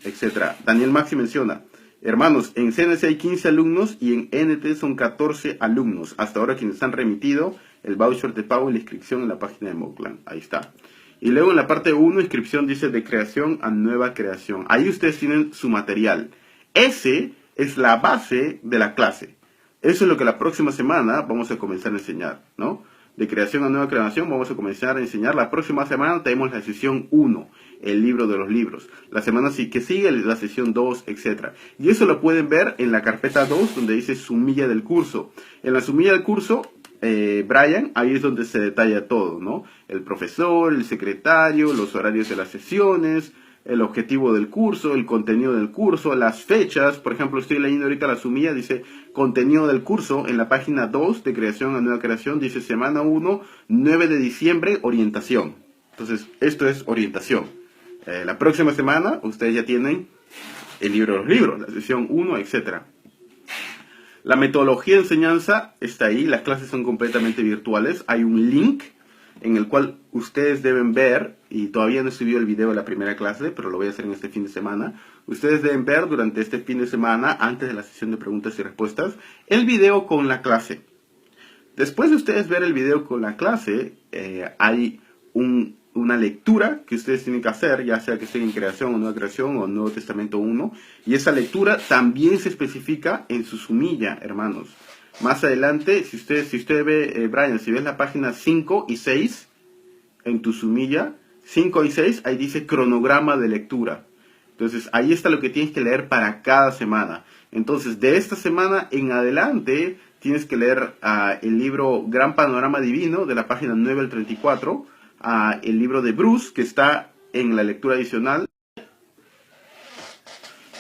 etc. Daniel Maxi menciona, hermanos, en CNC hay 15 alumnos y en NT son 14 alumnos. Hasta ahora quienes han remitido el voucher de pago y la inscripción en la página de Mockland. Ahí está. Y luego en la parte 1, inscripción dice de creación a nueva creación. Ahí ustedes tienen su material. Ese es la base de la clase. Eso es lo que la próxima semana vamos a comenzar a enseñar, ¿no? De creación a nueva creación vamos a comenzar a enseñar. La próxima semana tenemos la sesión 1, el libro de los libros. La semana que sigue la sesión 2, etc. Y eso lo pueden ver en la carpeta 2, donde dice sumilla del curso. En la sumilla del curso, Brian, ahí es donde se detalla todo, ¿no? El profesor, el secretario, los horarios de las sesiones, el objetivo del curso, el contenido del curso, las fechas. Por ejemplo, estoy leyendo ahorita la sumilla, dice contenido del curso. En la página 2 de creación a nueva creación dice semana 1, 9 de diciembre, orientación. Entonces, esto es orientación. La próxima semana ustedes ya tienen el libro de los libros, la sesión 1, etc. La metodología de enseñanza está ahí, las clases son completamente virtuales. Hay un link en el cual ustedes deben ver, y todavía no he subido el video de la primera clase, pero lo voy a hacer en este fin de semana. Ustedes deben ver durante este fin de semana, antes de la sesión de preguntas y respuestas, el video con la clase. Después de ustedes ver el video con la clase, hay una lectura que ustedes tienen que hacer, ya sea que estén en creación o nueva creación o Nuevo Testamento 1, y esa lectura también se especifica en su sumilla, hermanos. Más adelante, si usted ve, Brian, si ves la página 5 y 6 en tu sumilla, 5 y 6, ahí dice cronograma de lectura. Entonces, ahí está lo que tienes que leer para cada semana. Entonces, de esta semana en adelante, tienes que leer el libro Gran Panorama Divino, de la página 9 al 34, el libro de Bruce, que está en la lectura adicional.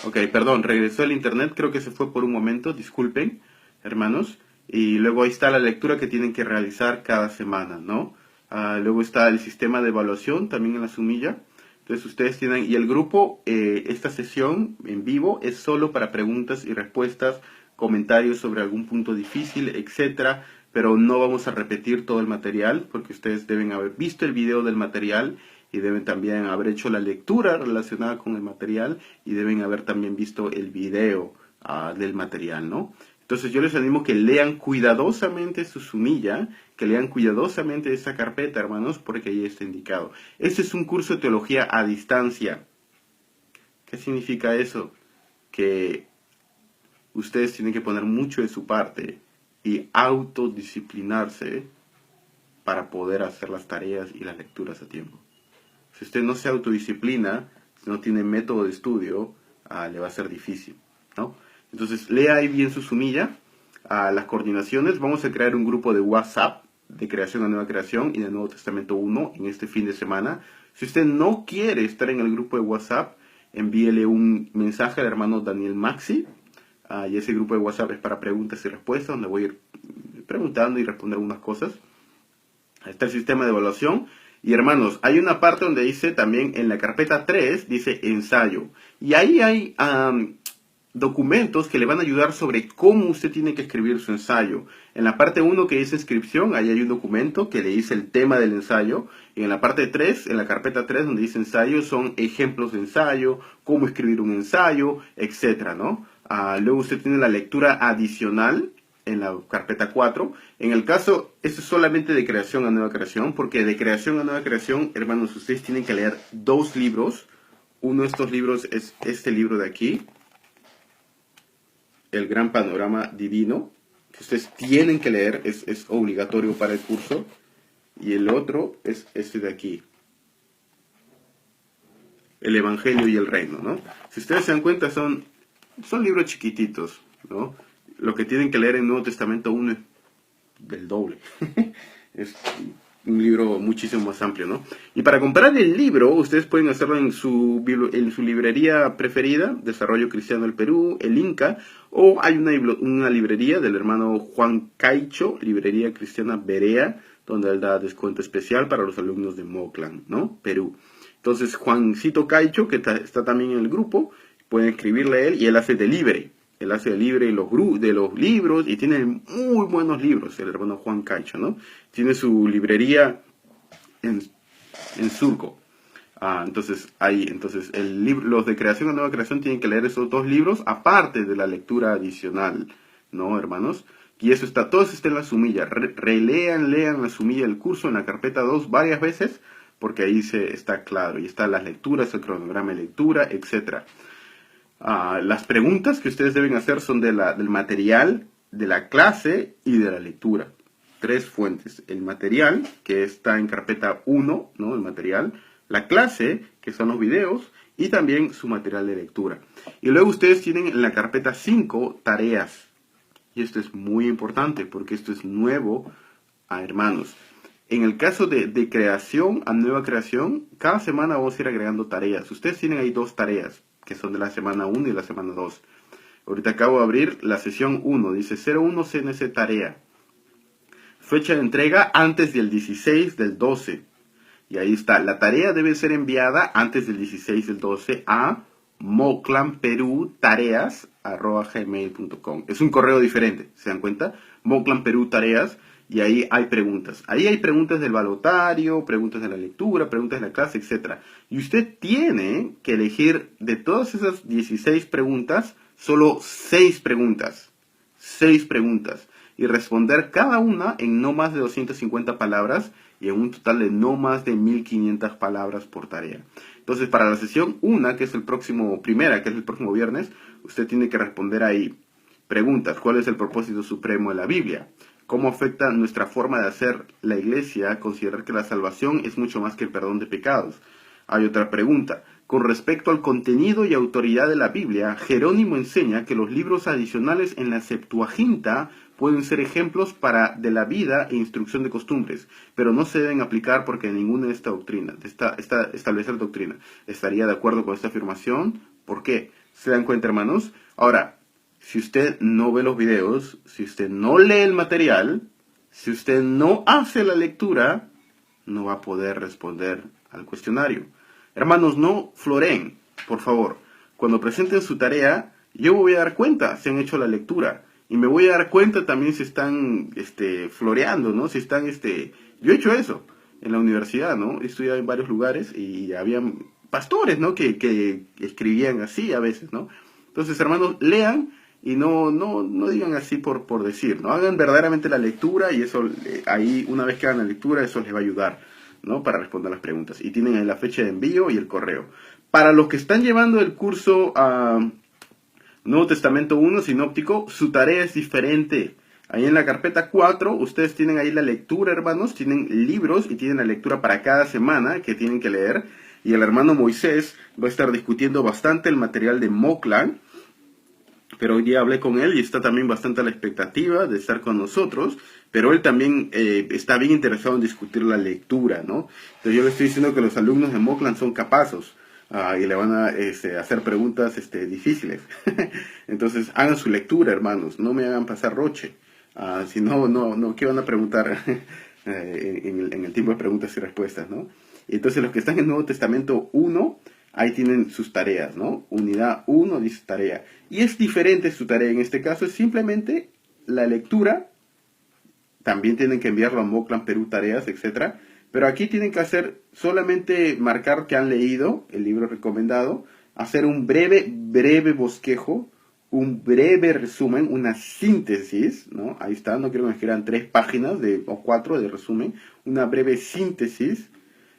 Ok, perdón, regresó el internet, creo que se fue por un momento, disculpen, hermanos. Y luego ahí está la lectura que tienen que realizar cada semana, ¿no? Luego está el sistema de evaluación, también en la sumilla. Entonces ustedes tienen, y el grupo, esta sesión en vivo es solo para preguntas y respuestas, comentarios sobre algún punto difícil, etcétera. Pero no vamos a repetir todo el material, porque ustedes deben haber visto el video del material y deben también haber hecho la lectura relacionada con el material y deben haber también visto el video del material, ¿no? Entonces yo les animo que lean cuidadosamente su sumilla, que lean cuidadosamente esa carpeta, hermanos, porque ahí está indicado. Este es un curso de teología a distancia. ¿Qué significa eso? Que ustedes tienen que poner mucho de su parte y autodisciplinarse para poder hacer las tareas y las lecturas a tiempo. Si usted no se autodisciplina, si no tiene método de estudio, le va a ser difícil, ¿no? Entonces, lea ahí bien su sumilla, las coordinaciones. Vamos a crear un grupo de WhatsApp de creación a nueva creación y de Nuevo Testamento 1 en este fin de semana. Si usted no quiere estar en el grupo de WhatsApp, envíele un mensaje al hermano Daniel Maxi. Y ese grupo de WhatsApp es para preguntas y respuestas, donde voy a ir preguntando y responder algunas cosas. Ahí está el sistema de evaluación. Y hermanos, hay una parte donde dice también en la carpeta 3, dice ensayo. Y ahí hay documentos que le van a ayudar sobre cómo usted tiene que escribir su ensayo. En la parte 1 que dice inscripción, ahí hay un documento que le dice el tema del ensayo. Y en la parte 3, en la carpeta 3 donde dice ensayo, son ejemplos de ensayo, cómo escribir un ensayo, etcétera, ¿no? Luego usted tiene la lectura adicional en la carpeta 4. En el caso, esto es solamente de creación a nueva creación, porque de creación a nueva creación, hermanos, ustedes tienen que leer 2 libros. Uno de estos libros es este libro de aquí, El Gran Panorama Divino, que ustedes tienen que leer, es obligatorio para el curso. Y el otro es este de aquí, El Evangelio y el Reino, ¿no? Si ustedes se dan cuenta, son libros chiquititos, ¿no? Lo que tienen que leer en el Nuevo Testamento uno es del doble. Es un libro muchísimo más amplio, ¿no? Y para comprar el libro, ustedes pueden hacerlo en su librería preferida, Desarrollo Cristiano del Perú, el Inca, o hay una librería del hermano Juan Caicho, Librería Cristiana Berea, donde él da descuento especial para los alumnos de Moclan, ¿no? Perú. Entonces, Juancito Caicho, que está también en el grupo, pueden escribirle a él y él hace delivery. Él hace delivery de los libros y tiene muy buenos libros, el hermano Juan Caicho, ¿no? Tiene su librería en Surco. Entonces, los de creación o nueva creación tienen que leer esos 2 libros, aparte de la lectura adicional, ¿no, hermanos? Y eso todo eso está en la sumilla. Lean la sumilla del curso en la carpeta 2 varias veces, porque ahí está claro. Y están las lecturas, el cronograma de lectura, etc. Las preguntas que ustedes deben hacer son del material, de la clase y de la lectura. 3 fuentes. El material, que está en carpeta 1, ¿no? El material. La clase, que son los videos. Y también su material de lectura. Y luego ustedes tienen en la carpeta 5 tareas. Y esto es muy importante porque esto es nuevo, hermanos. En el caso de creación a nueva creación, cada semana vamos a ir agregando tareas. Ustedes tienen ahí 2 tareas, que son de la semana 1 y la semana 2. Ahorita acabo de abrir la sesión 1. Dice 01 CNC tarea. Fecha de entrega antes del 16 del 12. Y ahí está. La tarea debe ser enviada antes del 16 del 12 a moclanperutareas@gmail.com. Es un correo diferente, ¿se dan cuenta? Moclanperutareas, y ahí hay preguntas. Ahí hay preguntas del balotario, preguntas de la lectura, preguntas de la clase, etc. Y usted tiene que elegir de todas esas 16 preguntas, solo 6 preguntas. 6 preguntas. Y responder cada una en no más de 250 palabras y en un total de no más de 1500 palabras por tarea. Entonces, para la sesión 1, que es el próximo viernes, usted tiene que responder ahí preguntas. ¿Cuál es el propósito supremo de la Biblia? ¿Cómo afecta nuestra forma de hacer la iglesia considerar que la salvación es mucho más que el perdón de pecados? Hay otra pregunta. Con respecto al contenido y autoridad de la Biblia, Jerónimo enseña que los libros adicionales en la Septuaginta pueden ser ejemplos de la vida e instrucción de costumbres, pero no se deben aplicar porque ninguna de establecer doctrina estaría de acuerdo con esta afirmación. ¿Por qué? ¿Se dan cuenta, hermanos? Ahora, si usted no ve los videos, si usted no lee el material, si usted no hace la lectura, no va a poder responder al cuestionario. Hermanos, no floreen, por favor. Cuando presenten su tarea, yo me voy a dar cuenta si han hecho la lectura. Y me voy a dar cuenta también si están floreando, ¿no? Si están, Yo he hecho eso en la universidad, ¿no? He estudiado en varios lugares y había pastores, ¿no? Que escribían así a veces, ¿no? Entonces, hermanos, lean y no digan así por decir, ¿no? Hagan verdaderamente la lectura y eso, ahí, una vez que hagan la lectura, eso les va a ayudar, ¿no? Para responder las preguntas. Y tienen ahí la fecha de envío y el correo. Para los que están llevando el curso Nuevo Testamento 1, sinóptico, su tarea es diferente. Ahí en la carpeta 4, ustedes tienen ahí la lectura, hermanos, tienen libros y tienen la lectura para cada semana que tienen que leer. Y el hermano Moisés va a estar discutiendo bastante el material de Moclan. Pero hoy día hablé con él y está también bastante a la expectativa de estar con nosotros. Pero él también está bien interesado en discutir la lectura, ¿no? Entonces yo le estoy diciendo que los alumnos de Moclan son capaces. Y le van a hacer preguntas difíciles. Entonces, hagan su lectura, hermanos. No me hagan pasar roche. Si no, ¿qué van a preguntar en el tiempo de preguntas y respuestas, ¿no? Entonces, los que están en el Nuevo Testamento 1, ahí tienen sus tareas, ¿no? Unidad 1 dice tarea. Y es diferente su tarea. En este caso es simplemente la lectura. También tienen que enviarlo a Moclan Perú Tareas, etcétera. Pero aquí tienen que hacer solamente marcar que han leído el libro recomendado, hacer un breve bosquejo, un breve resumen, una síntesis, ¿no? Ahí está, no quiero que me escriban 3 páginas o 4 de resumen, una breve síntesis.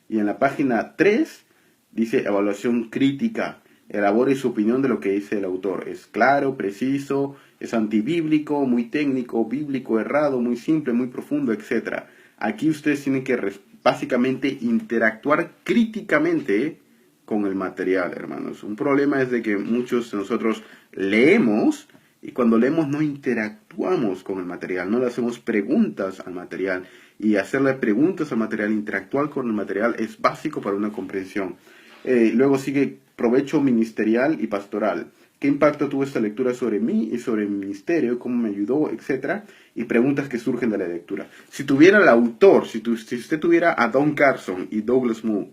Y en la página 3 dice evaluación crítica. Elabore su opinión de lo que dice el autor. Es claro, preciso, es antibíblico, muy técnico, bíblico, errado, muy simple, muy profundo, etc. Aquí ustedes tienen que básicamente interactuar críticamente con el material, hermanos. Un problema es de que muchos de nosotros leemos y cuando leemos no interactuamos con el material, no le hacemos preguntas al material. Y hacerle preguntas al material, interactuar con el material es básico para una comprensión. Luego sigue provecho ministerial y pastoral. ¿Qué impacto tuvo esta lectura sobre mí y sobre mi ministerio? ¿Cómo me ayudó? Etcétera. Y preguntas que surgen de la lectura. Si tuviera el autor, si usted tuviera a Don Carson y Douglas Moo,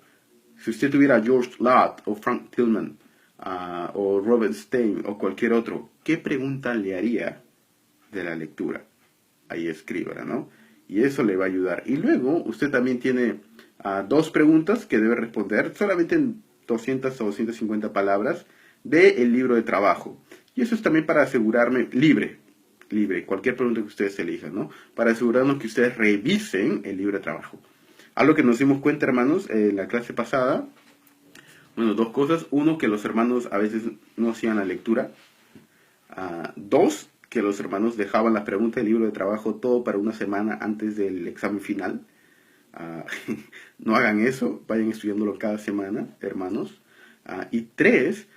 si usted tuviera a George Lott o Frank Tillman, o Robert Stein o cualquier otro, ¿qué pregunta le haría de la lectura? Ahí escríbala, ¿no? Y eso le va a ayudar. Y luego usted también tiene 2 preguntas que debe responder solamente en 200 o 250 palabras del libro de trabajo. Y eso es también para asegurarme, libre, cualquier pregunta que ustedes elijan, ¿no? Para asegurarnos que ustedes revisen el libro de trabajo. Algo que nos dimos cuenta, hermanos, en la clase pasada, bueno, 2 cosas. 1, que los hermanos a veces no hacían la lectura. 2, que los hermanos dejaban las preguntas del libro de trabajo todo para una semana antes del examen final. No hagan eso, vayan estudiándolo cada semana, hermanos. Y 3,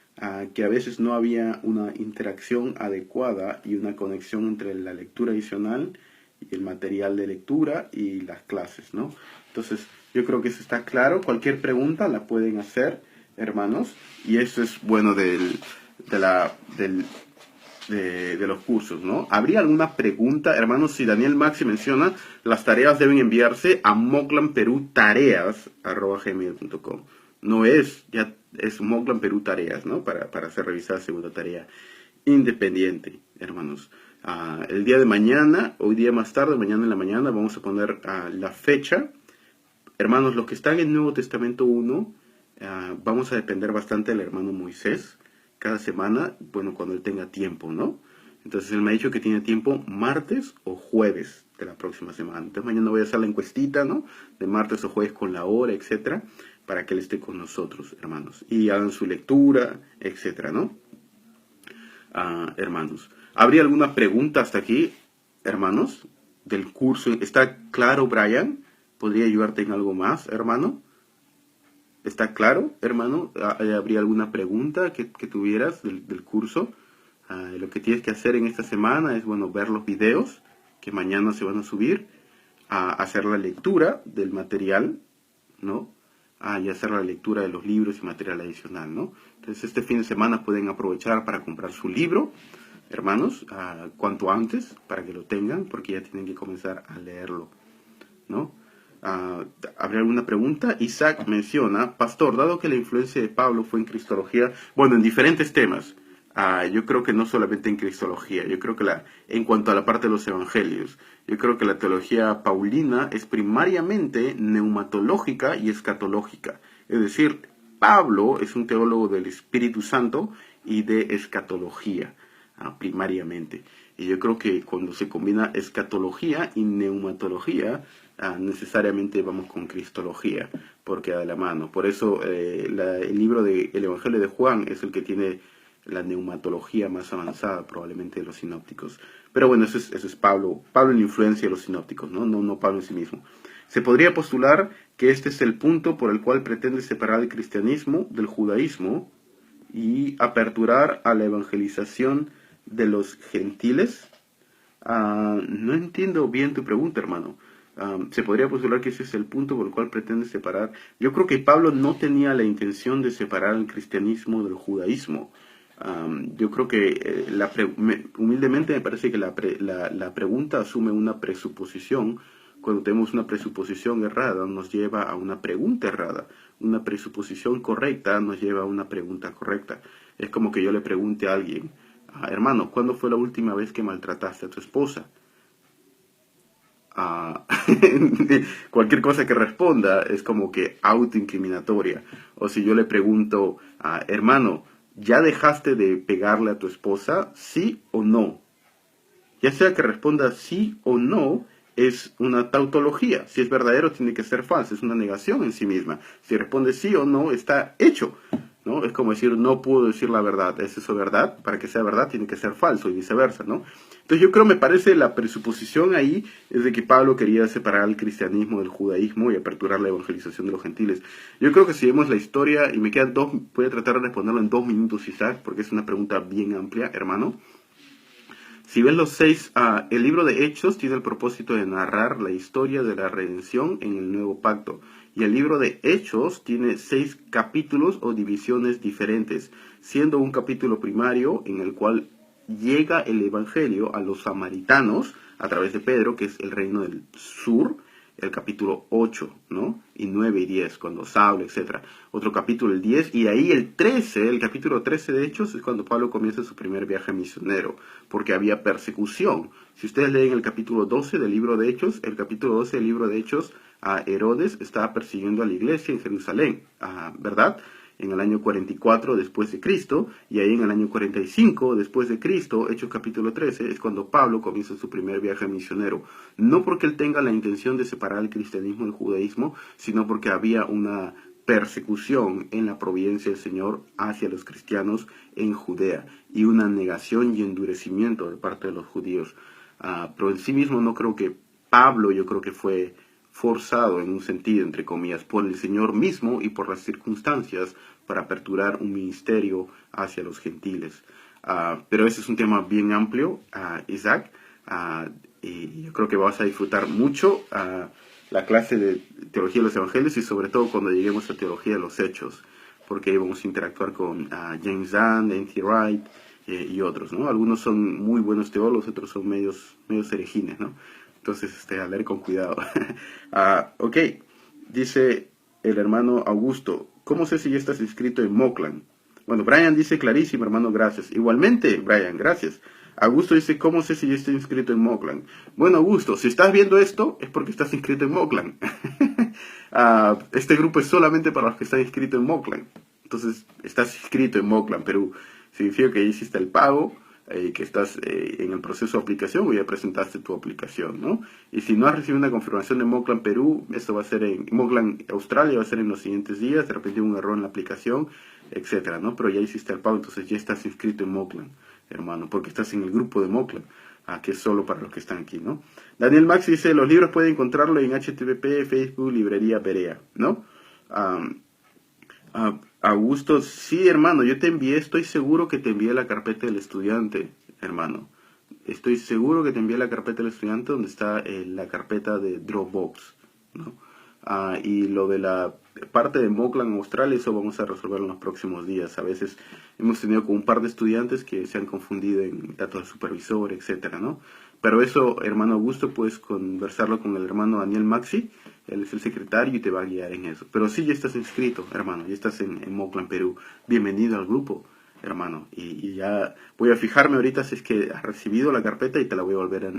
que a veces no había una interacción adecuada y una conexión entre la lectura adicional y el material de lectura y las clases, ¿no? Entonces, yo creo que eso está claro. Cualquier pregunta la pueden hacer, hermanos, y eso es bueno de los cursos, ¿no? ¿Habría alguna pregunta, hermanos? Si Daniel Maxi menciona, las tareas deben enviarse a moclanperutareas@gmail.com. No es, ya es Moclan Perú Tareas, ¿no? Para hacer revisar segunda tarea independiente, hermanos. El día de mañana, hoy día más tarde, mañana en la mañana, vamos a poner la fecha. Hermanos, los que están en Nuevo Testamento 1, vamos a depender bastante del hermano Moisés cada semana, bueno, cuando él tenga tiempo, ¿no? Entonces él me ha dicho que tiene tiempo martes o jueves de la próxima semana. Entonces mañana voy a hacer la encuestita, ¿no? De martes o jueves con la hora, etcétera, para que él esté con nosotros, hermanos. Y hagan su lectura, etcétera, ¿no? Hermanos, ¿habría alguna pregunta hasta aquí, hermanos, del curso? ¿Está claro, Brian? ¿Podría ayudarte en algo más, hermano? ¿Está claro, hermano? ¿Habría alguna pregunta que tuvieras del curso? Lo que tienes que hacer en esta semana es, bueno, ver los videos que mañana se van a subir, hacer la lectura del material, ¿no? Y hacer la lectura de los libros y material adicional, ¿no? Entonces, este fin de semana pueden aprovechar para comprar su libro, hermanos, cuanto antes, para que lo tengan, porque ya tienen que comenzar a leerlo, ¿no? ¿Habría alguna pregunta? Isaac menciona, pastor, dado que la influencia de Pablo fue en Cristología, bueno, en diferentes temas, yo creo que no solamente en Cristología, yo creo que en cuanto a la parte de los evangelios, yo creo que la teología paulina es primariamente neumatológica y escatológica. Es decir, Pablo es un teólogo del Espíritu Santo y de escatología, primariamente. Y yo creo que cuando se combina escatología y neumatología, necesariamente vamos con cristología, porque da de la mano. Por eso el libro del Evangelio de Juan es el que tiene la neumatología más avanzada probablemente de los sinópticos. Pero bueno, eso es Pablo en la influencia de los sinópticos, no Pablo en sí mismo. Se podría postular que este es el punto por el cual pretende separar el cristianismo del judaísmo y aperturar a la evangelización de los gentiles. No entiendo bien tu pregunta, hermano. Se podría postular que ese es el punto por el cual pretende separar. Yo creo que Pablo no tenía la intención de separar el cristianismo del judaísmo. Yo creo que humildemente me parece que la pregunta asume una presuposición Cuando tenemos una presuposición errada, nos lleva a una pregunta errada. Una presuposición correcta nos lleva a una pregunta correcta. Es como que yo le pregunte a alguien, hermano, ¿cuándo fue la última vez que maltrataste a tu esposa? Cualquier cosa que responda es como que autoincriminatoria. O si yo le pregunto, hermano, ¿ya dejaste de pegarle a tu esposa? ¿Sí o no? Ya sea que responda sí o no, es una tautología. Si es verdadero, tiene que ser falso. Es una negación en sí misma. Si responde sí o no, está hecho, ¿no? Es como decir, no puedo decir la verdad. ¿Es eso verdad? Para que sea verdad, tiene que ser falso y viceversa, ¿no? Entonces yo creo, me parece, la presuposición ahí es de que Pablo quería separar el cristianismo del judaísmo y aperturar la evangelización de los gentiles. Yo creo que si vemos la historia, y me quedan voy a tratar de responderlo en 2 minutos, Isaac, porque es una pregunta bien amplia, hermano. Si ves los 6, el libro de Hechos tiene el propósito de narrar la historia de la redención en el nuevo pacto. Y el libro de Hechos tiene 6 capítulos o divisiones diferentes, siendo un capítulo primario en el cual llega el evangelio a los samaritanos a través de Pedro, que es el reino del sur, el capítulo 8, ¿no? Y 9 y 10, cuando Saulo, etc. Otro capítulo, el 10, y ahí el 13, el capítulo 13 de Hechos, es cuando Pablo comienza su primer viaje misionero, porque había persecución. Si ustedes leen el capítulo 12 del libro de Hechos, el capítulo 12 del libro de Hechos, a Herodes estaba persiguiendo a la iglesia en Jerusalén, ¿verdad? En el año 44 después de Cristo, y ahí en el año 45 después de Cristo, Hechos capítulo 13, es cuando Pablo comienza su primer viaje misionero. No porque él tenga la intención de separar el cristianismo del judaísmo, sino porque había una persecución en la providencia del Señor hacia los cristianos en Judea, y una negación y endurecimiento de parte de los judíos. Pero en sí mismo no creo que Pablo, yo creo que fue forzado en un sentido, entre comillas, por el Señor mismo y por las circunstancias para aperturar un ministerio hacia los gentiles. Pero ese es un tema bien amplio, Isaac, y yo creo que vas a disfrutar mucho la clase de Teología de los Evangelios, y sobre todo cuando lleguemos a Teología de los Hechos, porque ahí vamos a interactuar con James Dunn, N.T. Wright y otros, ¿no? Algunos son muy buenos teólogos, otros son medios herejines, ¿no? Entonces, a leer con cuidado. Ok, dice el hermano Augusto, ¿cómo sé si ya estás inscrito en Moclan? Bueno, Brian dice clarísimo, hermano, gracias. Igualmente, Brian, gracias. Augusto dice, ¿cómo sé si ya estoy inscrito en Moclan? Bueno, Augusto, si estás viendo esto, es porque estás inscrito en Moclan. Este grupo es solamente para los que están inscritos en Moclan. Entonces, estás inscrito en Moclan, Perú. Significa que ya hiciste el pago, que estás en el proceso de aplicación, o ya presentaste tu aplicación, ¿no? Y si no has recibido una confirmación de Moclan Perú, esto va a ser en Moclan Australia, va a ser en los siguientes días, de repente un error en la aplicación, etcétera, ¿no? Pero ya hiciste el pago, entonces ya estás inscrito en Moclan, hermano, porque estás en el grupo de Moclan, que es solo para los que están aquí, ¿no? Daniel Max dice, los libros pueden encontrarlo en HTTP, Facebook, Librería Berea, ¿no? Augusto, sí, hermano, yo te envié, estoy seguro que te envié la carpeta del estudiante, hermano. Estoy seguro que te envié la carpeta del estudiante donde está la carpeta de Dropbox, ¿no? Y lo de la parte de Moclan Australia, eso vamos a resolverlo en los próximos días. A veces hemos tenido con un par de estudiantes que se han confundido en datos del supervisor, etcétera, ¿no? Pero eso, hermano Augusto, puedes conversarlo con el hermano Daniel Maxi, él es el secretario y te va a guiar en eso. Pero sí, ya estás inscrito, hermano, ya estás en Moclan, Perú. Bienvenido al grupo, hermano. Y ya voy a fijarme ahorita si es que has recibido la carpeta y te la voy a volver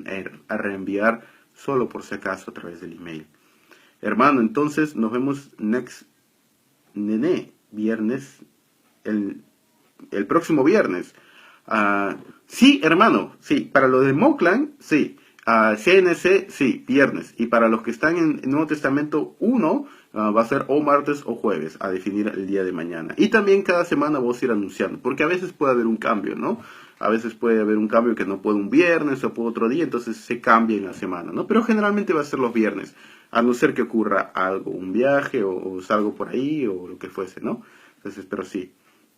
a reenviar solo por si acaso a través del email. Hermano, entonces nos vemos viernes, el próximo viernes. Sí, hermano, sí, para lo de Moclan, sí. CNC, sí, viernes. Y para los que están en el Nuevo Testamento 1, va a ser o martes o jueves, a definir el día de mañana. Y también cada semana vamos a ir anunciando, porque a veces puede haber un cambio, ¿no? A veces puede haber un cambio que no puede un viernes o puede otro día, entonces se cambia en la semana, ¿no? Pero generalmente va a ser los viernes, a no ser que ocurra algo, un viaje o salgo por ahí o lo que fuese, ¿no? Entonces, pero sí.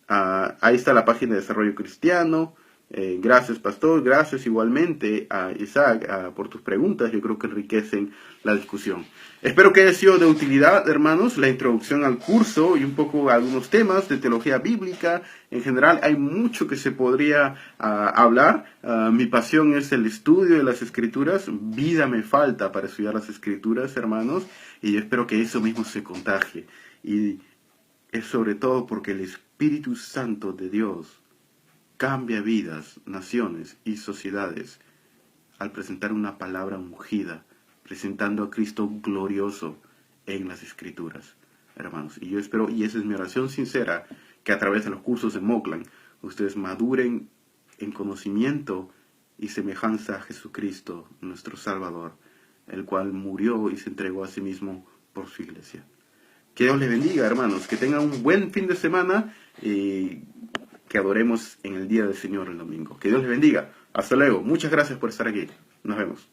Ahí está la página de Desarrollo Cristiano. Gracias, pastor. Gracias igualmente a Isaac por tus preguntas. Yo creo que enriquecen la discusión. Espero que haya sido de utilidad, hermanos, la introducción al curso y un poco algunos temas de teología bíblica. En general, hay mucho que se podría hablar. Mi pasión es el estudio de las Escrituras. Vida me falta para estudiar las Escrituras, hermanos. Y yo espero que eso mismo se contagie. Y es sobre todo porque el Espíritu Santo de Dios cambia vidas, naciones y sociedades al presentar una palabra ungida, presentando a Cristo glorioso en las Escrituras, hermanos. Y yo espero, y esa es mi oración sincera, que a través de los cursos de Moclan, ustedes maduren en conocimiento y semejanza a Jesucristo, nuestro Salvador, el cual murió y se entregó a sí mismo por su iglesia. Que Dios les bendiga, hermanos, que tengan un buen fin de semana y que adoremos en el día del Señor el domingo. Que Dios les bendiga. Hasta luego. Muchas gracias por estar aquí. Nos vemos.